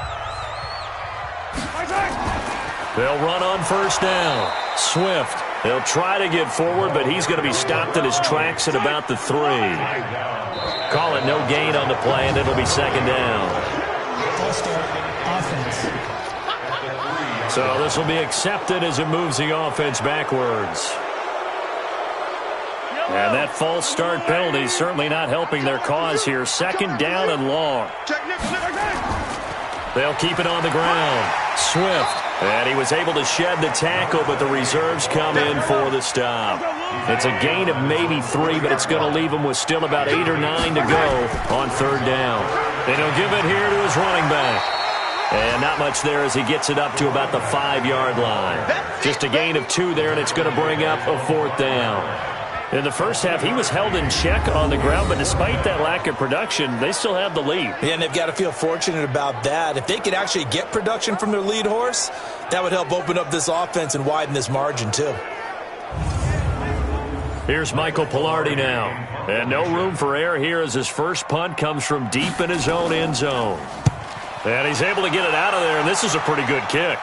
They'll run on 1st down. Swift, they'll try to get forward, but he's going to be stopped in his tracks at about the 3. Call it no gain on the play, and it'll be 2nd down. So this will be accepted as it moves the offense backwards. And that false start penalty is certainly not helping their cause here. 2nd down and long. They'll keep it on the ground. Swift. And he was able to shed the tackle, but the reserves come in for the stop. It's a gain of maybe 3, but it's going to leave him with still about 8 or 9 to go on 3rd down. And he'll give it here to his running back. And not much there as he gets it up to about the 5-yard line. Just a gain of 2 there, and it's going to bring up a 4th down. In the first half, he was held in check on the ground, but despite that lack of production, they still have the lead. Yeah, and they've got to feel fortunate about that. If they could actually get production from their lead horse, that would help open up this offense and widen this margin, too. Here's Michael Pilardi now. And no room for error here as his first punt comes from deep in his own end zone. And he's able to get it out of there, and this is a pretty good kick.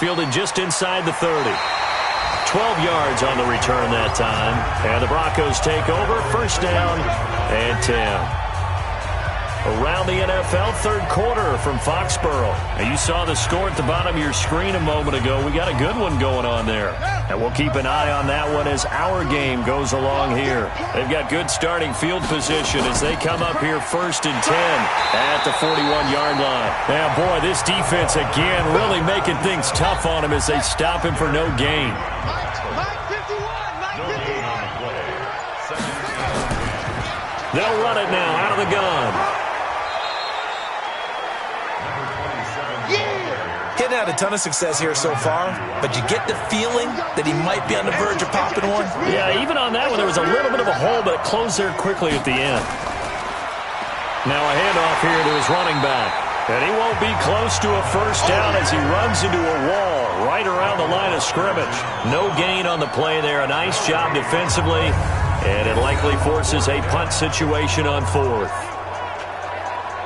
Fielded just inside the 30. 12 yards on the return that time. And the Broncos take over. 1st down and 10. Around the NFL, 3rd quarter from Foxborough. And you saw the score at the bottom of your screen a moment ago. We got a good one going on there. And we'll keep an eye on that one as our game goes along here. They've got good starting field position as they come up here 1st and 10 at the 41-yard line. Now, boy, this defense again really making things tough on him as they stop him for no gain. They'll run it now out of the gun. Getting out a ton of success here so far, but you get the feeling that he might be on the verge of popping one. Yeah, even on that one, there was a little bit of a hole, but it closed there quickly at the end. Now a handoff here to his running back. And he won't be close to a 1st down as he runs into a wall right around the line of scrimmage. No gain on the play there. A nice job defensively, and it likely forces a punt situation on 4th.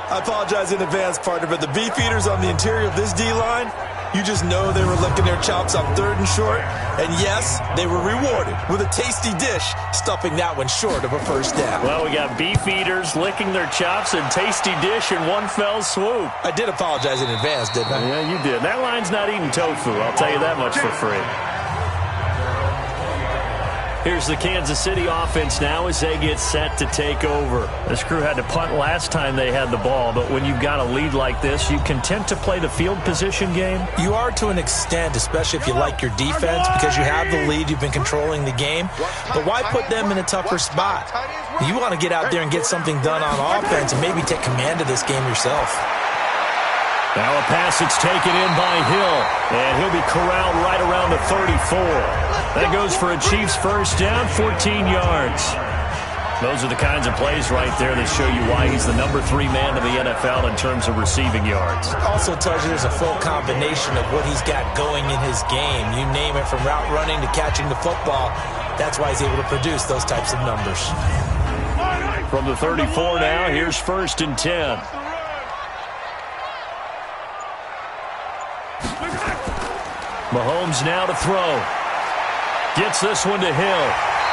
I apologize in advance, partner, but the beefeaters on the interior of this D-line, you just know they were licking their chops on 3rd and short. And yes, they were rewarded with a tasty dish, stuffing that one short of a first down. Well, we got beefeaters licking their chops and tasty dish in one fell swoop. I did apologize in advance, didn't I? Yeah, you did. That line's not eating tofu, I'll tell you that much for free. Here's the Kansas City offense now as they get set to take over. This crew had to punt last time they had the ball, but when you've got a lead like this, you content to play the field position game? You are to an extent, especially if you like your defense, because you have the lead, you've been controlling the game. But why put them in a tougher spot? You want to get out there and get something done on offense and maybe take command of this game yourself. Now a pass that's taken in by Hill, and he'll be corralled right around the 34. That goes for a Chiefs first down, 14 yards. Those are the kinds of plays right there that show you why he's the number 3 man in the NFL in terms of receiving yards. Also tells you there's a full combination of what he's got going in his game. You name it, from route running to catching the football. That's why he's able to produce those types of numbers. From the 34 now, here's 1st and 10. Mahomes now to throw. Gets this one to Hill.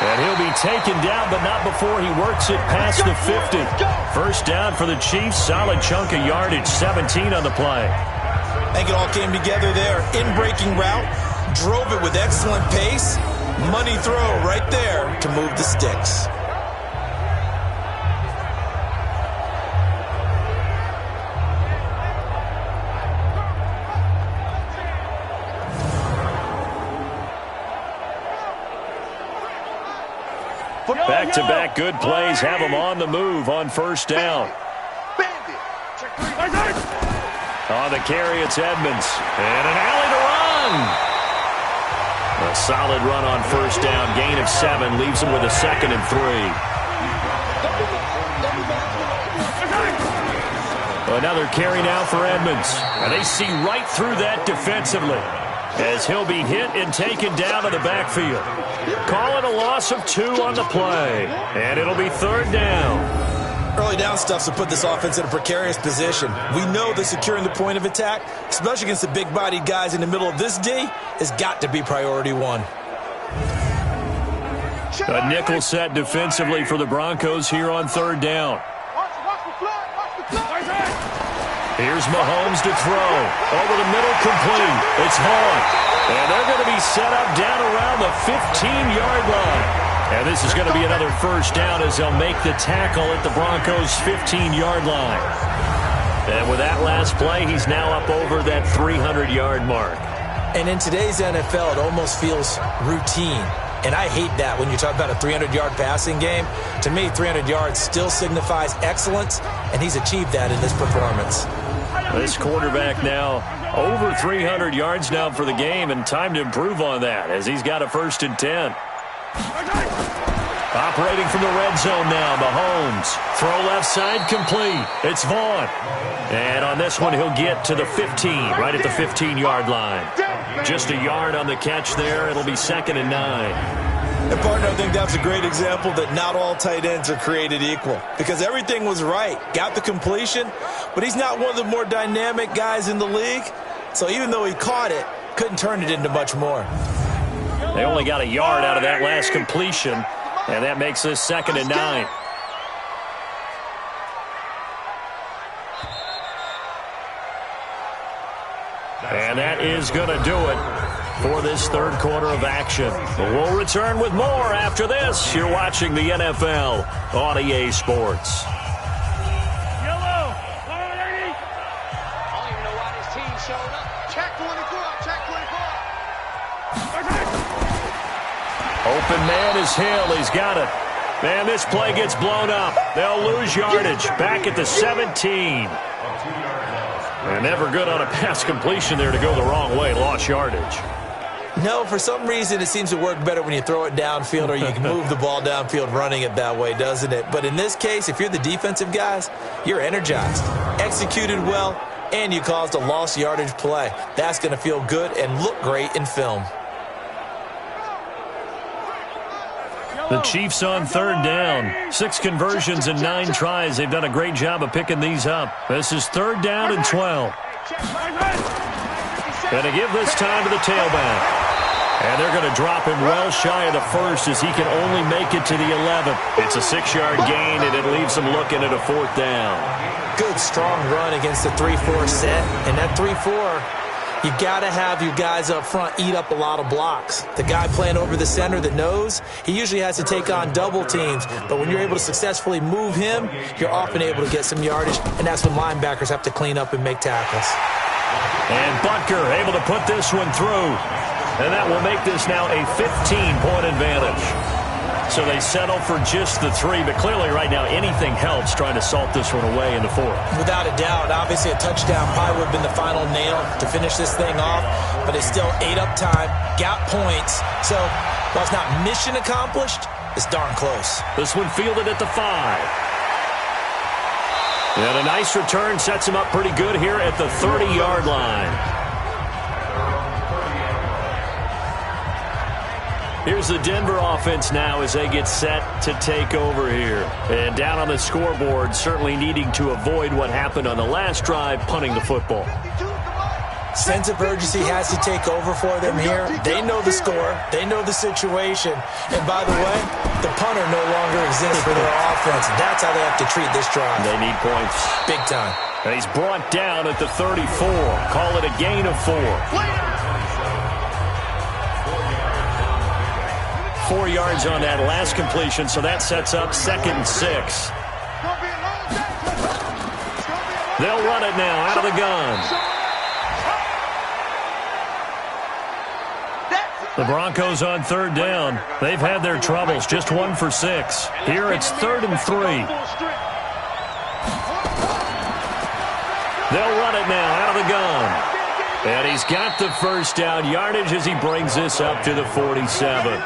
And he'll be taken down, but not before he works it past the 50. First down for the Chiefs. Solid chunk of yardage, 17 on the play. I think it all came together there. In-breaking route. Drove it with excellent pace. Money throw right there to move the sticks. Back-to-back good plays have them on the move on first down. On the carry, it's Edmonds. And an alley to run. A solid run on first down. Gain of 7 leaves them with a 2nd and 3. Another carry now for Edmonds. And they see right through that defensively, as he'll be hit and taken down to the backfield. Call it a loss of 2 on the play. And it'll be 3rd down. Early down stuff's to put this offense in a precarious position. We know that securing the point of attack, especially against the big-bodied guys in the middle of this D, has got to be priority 1. A nickel set defensively for the Broncos here on 3rd down. Here's Mahomes to throw. Over the middle, complete. It's Vaughn. And they're going to be set up down around the 15-yard line. And this is going to be another first down as they'll make the tackle at the Broncos' 15-yard line. And with that last play, he's now up over that 300-yard mark. And in today's NFL, it almost feels routine. And I hate that when you talk about a 300-yard passing game. To me, 300 yards still signifies excellence, and he's achieved that in this performance. This quarterback now over 300 yards now for the game, and time to improve on that as he's got a 1st and 10. Operating from the red zone now, Mahomes. Throw left side, complete. It's Vaughn. And on this one, he'll get to the 15, right at the 15-yard line. Just a yard on the catch there. It'll be 2nd and 9. And, partner, I think that's a great example that not all tight ends are created equal, because everything was right. Got the completion, but he's not one of the more dynamic guys in the league. So even though he caught it, couldn't turn it into much more. They only got a yard out of that last completion, and that makes this 2nd and 9. And that is going to do it for this 3rd quarter of action. We'll return with more after this. You're watching the NFL on EA Sports. Yellow, already. I don't even know why this team showed up. Check 24, check 24. Open man is Hill. He's got it. Man, this play gets blown up. They'll lose yardage back at the 17. And never good on a pass completion there to go the wrong way. Lost yardage. No, for some reason it seems to work better when you throw it downfield, or you can move the ball downfield running it that way, doesn't it? But in this case, if you're the defensive guys, you're energized, executed well, and you caused a lost yardage play. That's going to feel good and look great in film. The Chiefs on third down. 6 conversions and 9 tries. They've done a great job of picking these up. This is third down and 12. And to give this time to the tailback. And they're going to drop him well shy of the first as he can only make it to the 11th. It's a 6-yard gain, and it leaves them looking at a fourth down. Good, strong run against the 3-4 set. And that 3-4, you got to have your guys up front eat up a lot of blocks. The guy playing over the center that knows, he usually has to take on double teams. But when you're able to successfully move him, you're often able to get some yardage, and that's when linebackers have to clean up and make tackles. And Butker able to put this one through. And that will make this now a 15-point advantage. So they settle for just the 3, but clearly right now anything helps trying to salt this one away in the 4th. Without a doubt, obviously a touchdown probably would have been the final nail to finish this thing off, but it's still 8 up time, got points. So while it's not mission accomplished, it's darn close. This one fielded at the 5. And a nice return sets him up pretty good here at the 30-yard line. Here's the Denver offense now as they get set to take over here. And down on the scoreboard, certainly needing to avoid what happened on the last drive, punting the football. Sense of urgency has to take over for them here. They know the score. They know the situation. And by the way, the punter no longer exists for their offense. That's how they have to treat this drive. They need points. Big time. And he's brought down at the 34. Call it a gain of 4. 4 yards on that last completion, so that sets up 2nd and 6. They'll run it now out of the gun. The Broncos on third down. They've had their troubles, just 1 for 6. Here it's 3rd and 3. They'll run it now out of the gun. And he's got the first down yardage as he brings this up to the 47.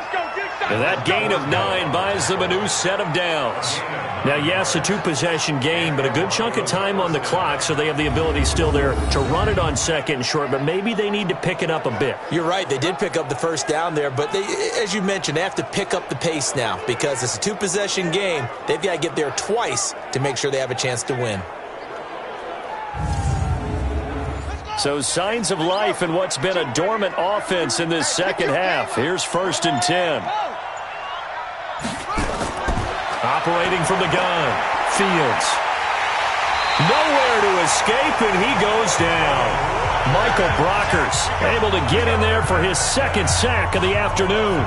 And that gain of 9 buys them a new set of downs. Now, yes, a 2-possession game, but a good chunk of time on the clock, so they have the ability still there to run it on 2nd and short, but maybe they need to pick it up a bit. You're right. They did pick up the first down there, but they, as you mentioned, they have to pick up the pace now because it's a 2-possession game. They've got to get there twice to make sure they have a chance to win. So signs of life in what's been a dormant offense in this second half. Here's 1st and 10. Operating from the gun, Fields. Nowhere to escape, and he goes down. Michael Brockers able to get in there for his 2nd sack of the afternoon.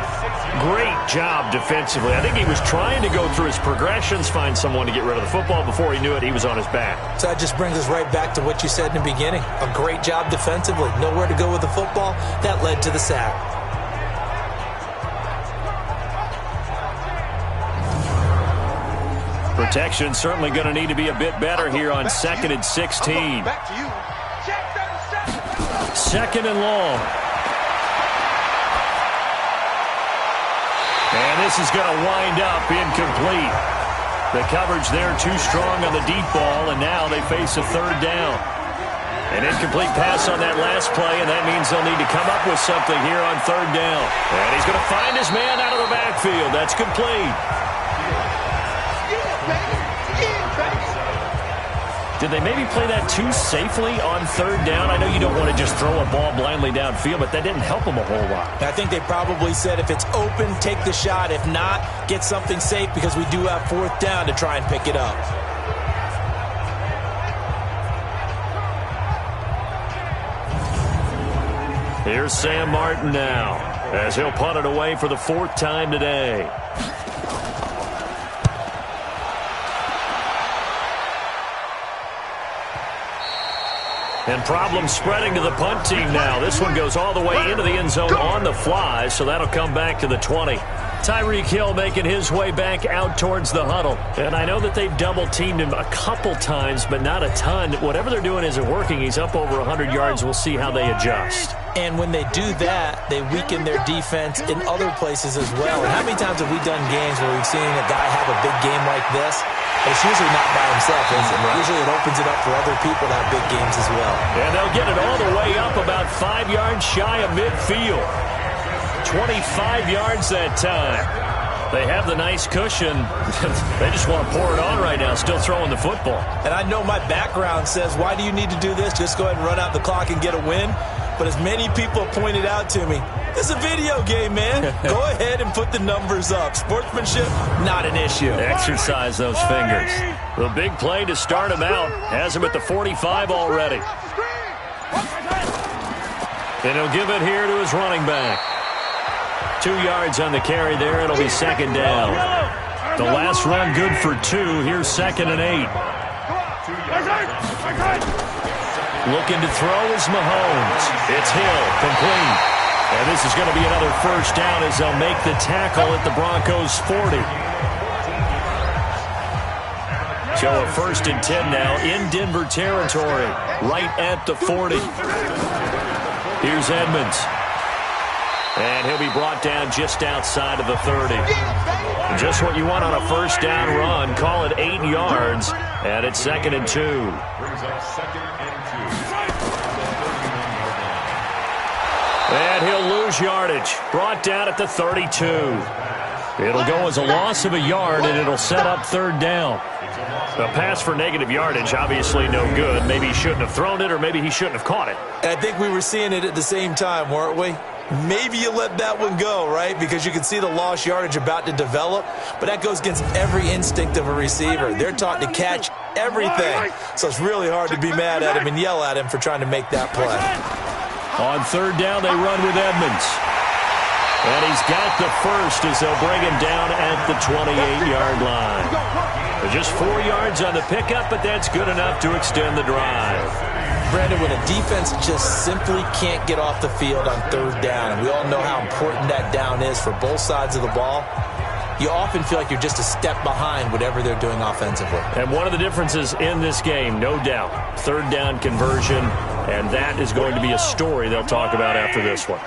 Great job defensively. I think he was trying to go through his progressions, find someone to get rid of the football. Before he knew it, he was on his back. So that just brings us right back to what you said in the beginning. A great job defensively. Nowhere to go with the football. That led to the sack. Protection certainly going to need to be a bit better here on 2nd and 16. 2nd and long. And this is going to wind up incomplete. The coverage there too strong on the deep ball, and now they face a 3rd down. An incomplete pass on that last play, and that means they'll need to come up with something here on 3rd down. And he's going to find his man out of the backfield. That's complete. Did they maybe play that too safely on 3rd down? I know you don't want to just throw a ball blindly downfield, but that didn't help them a whole lot. I think they probably said if it's open, take the shot. If not, get something safe because we do have 4th down to try and pick it up. Here's Sam Martin now as he'll punt it away for the 4th time today. And problems spreading to the punt team now. This one goes all the way into the end zone on the fly, so that'll come back to the 20. Tyreek Hill making his way back out towards the huddle. And I know that they've double-teamed him a couple times, but not a ton. Whatever they're doing isn't working. He's up over 100 yards. We'll see how they adjust. And when they do that, they weaken their defense in other places as well. And how many times have we done games where we've seen a guy have a big game like this? But it's usually not by himself, is it? Right. Usually it opens it up for other people to have big games as well. And they'll get it all the way up about 5 yards shy of midfield. 25 yards that time. They have the nice cushion. They just want to pour it on right now, still throwing the football. And I know my background says, why do you need to do this? Just go ahead and run out the clock and get a win. But as many people have pointed out to me, this is a video game, man. Go ahead and put the numbers up. Sportsmanship, not an issue. Exercise those fingers. The big play to start him out. Has him at the 45 already. And he'll give it here to his running back. 2 yards on the carry there. It'll be second down. The last run good for 2. Here's 2nd and 8. Looking to throw is Mahomes. It's Hill, complete. And this is going to be another first down as they'll make the tackle at the Broncos' 40. So a 1st and 10 now in Denver territory, right at the 40. Here's Edmonds. And he'll be brought down just outside of the 30. Just what you want on a first down run. Call it 8 yards. And it's 2nd and 2. Brings up 2nd and 2. And he'll lose yardage. Brought down at the 32. It'll go as a loss of a yard, and it'll set up 3rd down. A pass for negative yardage, obviously no good. Maybe he shouldn't have thrown it, or maybe he shouldn't have caught it. I think we were seeing it at the same time, weren't we? Maybe you let that one go, right? Because you can see the lost yardage about to develop. But that goes against every instinct of a receiver. They're taught to catch everything. So it's really hard to be mad at him and yell at him for trying to make that play. On 3rd down, they run with Edmonds. And he's got the first as they'll bring him down at the 28-yard line. Just 4 yards on the pickup, but that's good enough to extend the drive. Brandon, when a defense just simply can't get off the field on 3rd down, and we all know how important that down is for both sides of the ball, you often feel like you're just a step behind whatever they're doing offensively. And one of the differences in this game, no doubt, 3rd down conversion, and that is going to be a story they'll talk about after this one.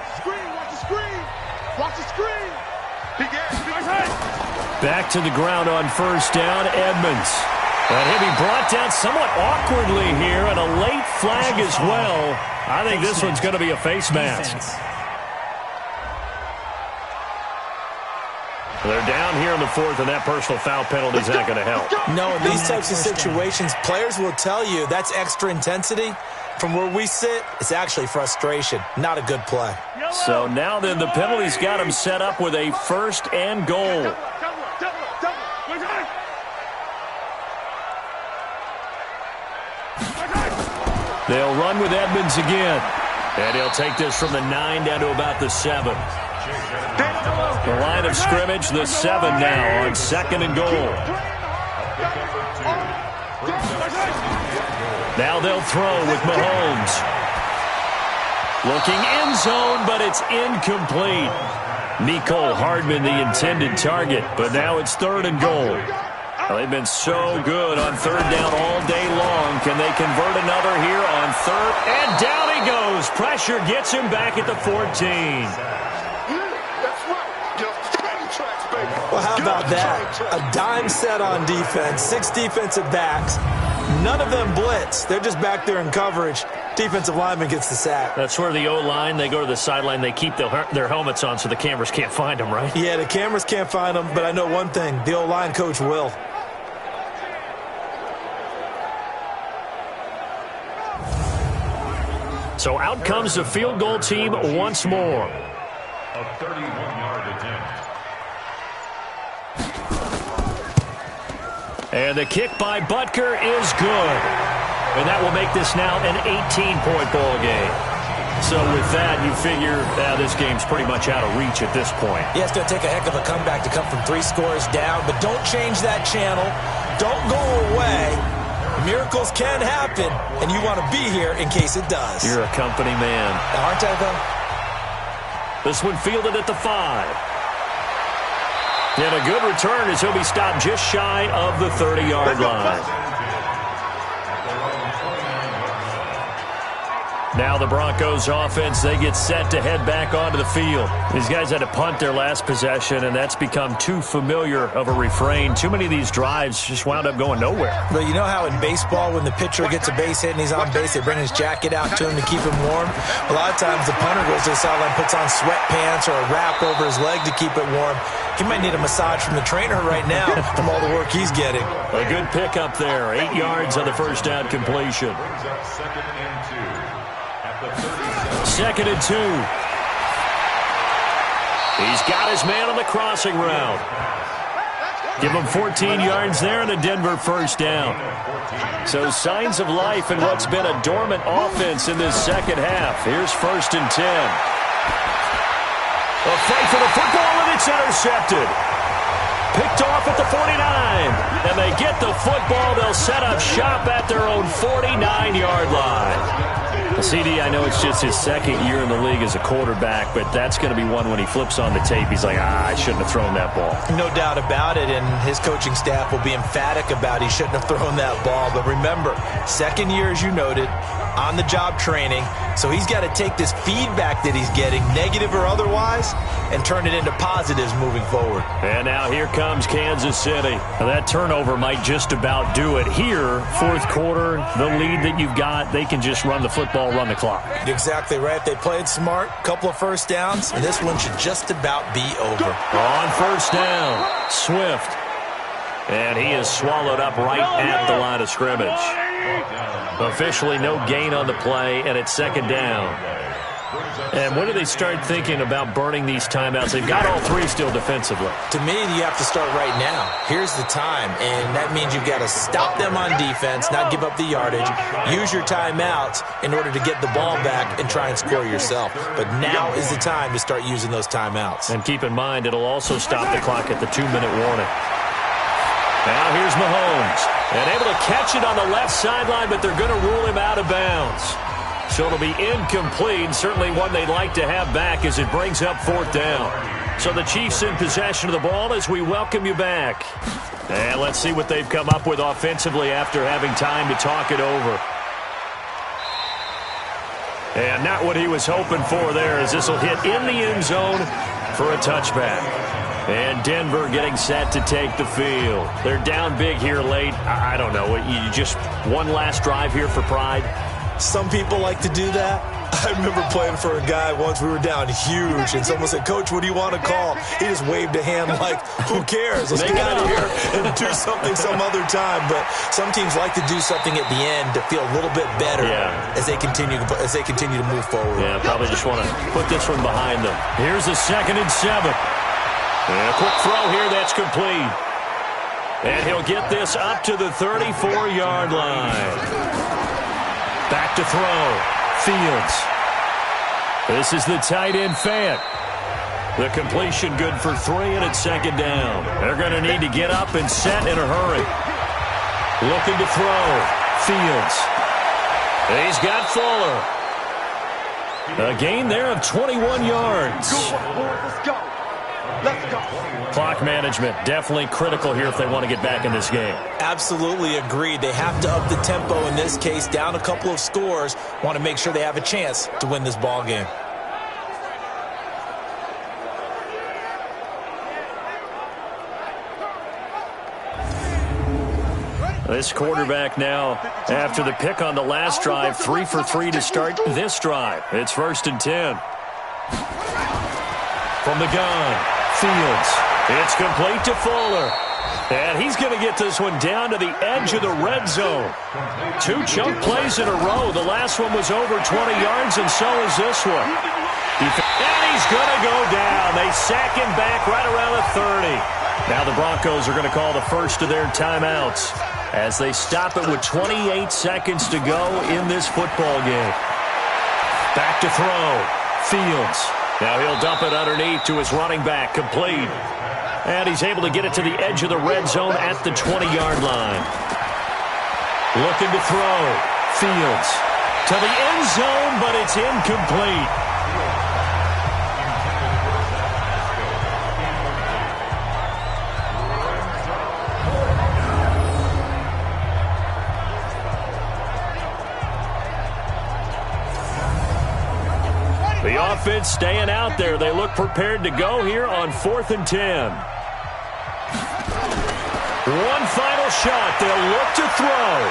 Back to the ground on 1st down, Edmonds. And he'll be brought down somewhat awkwardly here, and a late flag as well. I think this one's going to be a face mask. They're down here in the 4th, and that personal foul penalty is not going to help. No, in these types of situations, players will tell you that's extra intensity. From where we sit, it's actually frustration. Not a good play. So now then, the penalty's got him set up with a 1st and goal. They'll run with Edmonds again. And he'll take this from the 9 down to about the 7. The line of scrimmage, the 7 now on 2nd and goal. Now they'll throw with Mahomes. Looking end zone, but it's incomplete. Mecole Hardman, the intended target, but now it's 3rd and goal. Well, they've been so good on 3rd down all day long. Can they convert another here on 3rd? And down he goes. Pressure gets him back at the 14. Well, how about that? A dime set on defense, 6 defensive backs. None of them blitz. They're just back there in coverage. Defensive lineman gets the sack. That's where the O-line, they go to the sideline, they keep their helmets on so the cameras can't find them, right? Yeah, the cameras can't find them, but I know one thing. The O-line coach will. So out comes the field goal team once more. A 31-yard attempt. And the kick by Butker is good. And that will make this now an 18-point ball game. So with that, you figure this game's pretty much out of reach at this point. Yeah, it's going to take a heck of a comeback to come from 3 scores down, but don't change that channel. Don't go away. Miracles can happen, and you want to be here in case it does. You're a company man. Aren't I, though? This one fielded at the 5. And a good return as he'll be stopped just shy of the 30-yard line. Now the Broncos offense, they get set to head back onto the field. These guys had to punt their last possession, and that's become too familiar of a refrain. Too many of these drives just wound up going nowhere. But you know how in baseball, when the pitcher gets a base hit and he's on base, they bring his jacket out to him to keep him warm? A lot of times the punter goes to the sideline, puts on sweatpants or a wrap over his leg to keep it warm. He might need a massage from the trainer right now from all the work he's getting. A good pickup there. 8 yards on the first down completion. Second and 2. He's got his man on the crossing route. Give him 14 yards there and a Denver first down. So signs of life in what's been a dormant offense in this second half. Here's first and 10. A fight for the football, and it's intercepted. Picked off at the 49. And they get the football. They'll set up shop at their own 49-yard line. CD, I know it's just his second year in the league as a quarterback, but that's going to be one when he flips on the tape. He's like, I shouldn't have thrown that ball. No doubt about it, and his coaching staff will be emphatic about he shouldn't have thrown that ball. But remember, second year, as you noted, on-the-job training, so he's got to take this feedback that he's getting, negative or otherwise, and turn it into positives moving forward. And now here comes Kansas City. Now that turnover might just about do it. Here, fourth quarter, the lead that you've got, they can just run the football, run the clock. Exactly right. They played smart, couple of first downs, and this one should just about be over. On first down, Swift. And he is swallowed up right at the line of scrimmage. Officially no gain on the play, and it's second down. And when do they start thinking about burning these timeouts? They've got all three still defensively. To me, you have to start right now. Here's the time, and that means you've got to stop them on defense, not give up the yardage, use your timeouts in order to get the ball back and try and score yourself. But now is the time to start using those timeouts. And keep in mind, it'll also stop the clock at the 2-minute warning. Now here's Mahomes. And able to catch it on the left sideline, but they're going to rule him out of bounds. So it'll be incomplete, certainly one they'd like to have back as it brings up fourth down. So the Chiefs in possession of the ball as we welcome you back. And let's see what they've come up with offensively after having time to talk it over. And not what he was hoping for there, as this will hit in the end zone for a touchback. And Denver getting set to take the field. They're down big here late. I don't know. You just one last drive here for pride? Some people like to do that. I remember playing for a guy once. We were down huge, and someone said, Coach, what do you want to call? He just waved a hand like, who cares? Let's get out of here and do something some other time. But some teams like to do something at the end to feel a little bit better as they continue to move forward. Yeah, probably just want to put this one behind them. Here's a 2nd and 7. And a quick throw here that's complete. And he'll get this up to the 34-yard line. Back to throw. Fields. This is the tight end, Fant. The completion good for 3, and it's second down. They're going to need to get up and set in a hurry. Looking to throw. Fields. He's got Fuller. A gain there of 21 yards. Let's go. Let's go. Clock management definitely critical here if they want to get back in this game. Absolutely agreed. They have to up the tempo in this case, down a couple of scores. Want to make sure they have a chance to win this ball game. This quarterback now, after the pick on the last drive, 3 for 3 to start this drive. It's first and 10. From the gun. Fields. It's complete to Fuller. And he's going to get this one down to the edge of the red zone. 2 chunk plays in a row. The last one was over 20 yards, and so is this one. And he's going to go down. They sack him back right around the 30. Now the Broncos are going to call the first of their timeouts as they stop it with 28 seconds to go in this football game. Back to throw. Fields. Now he'll dump it underneath to his running back, complete. And he's able to get it to the edge of the red zone at the 20-yard line. Looking to throw. Fields. To the end zone, but it's incomplete. defense staying out there. They look prepared to go here on 4th and 10. One final shot. They'll look to throw.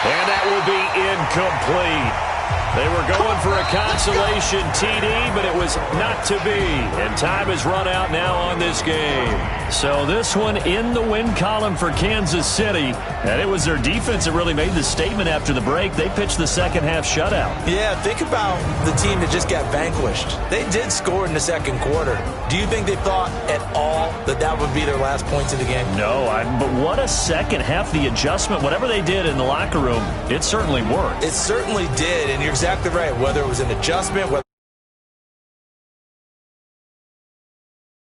And that will be incomplete. They were going for a consolation TD, but it was not to be. And time has run out now on this game. So this one in the win column for Kansas City. And it was their defense that really made the statement after the break. They pitched the second half shutout. Yeah, think about the team that just got vanquished. They did score in the second quarter. Do you think they thought at all that that would be their last points of the game? No, but what a second half. The adjustment, whatever they did in the locker room, it certainly worked. It certainly did, and you're exactly right. Whether it was an adjustment, whether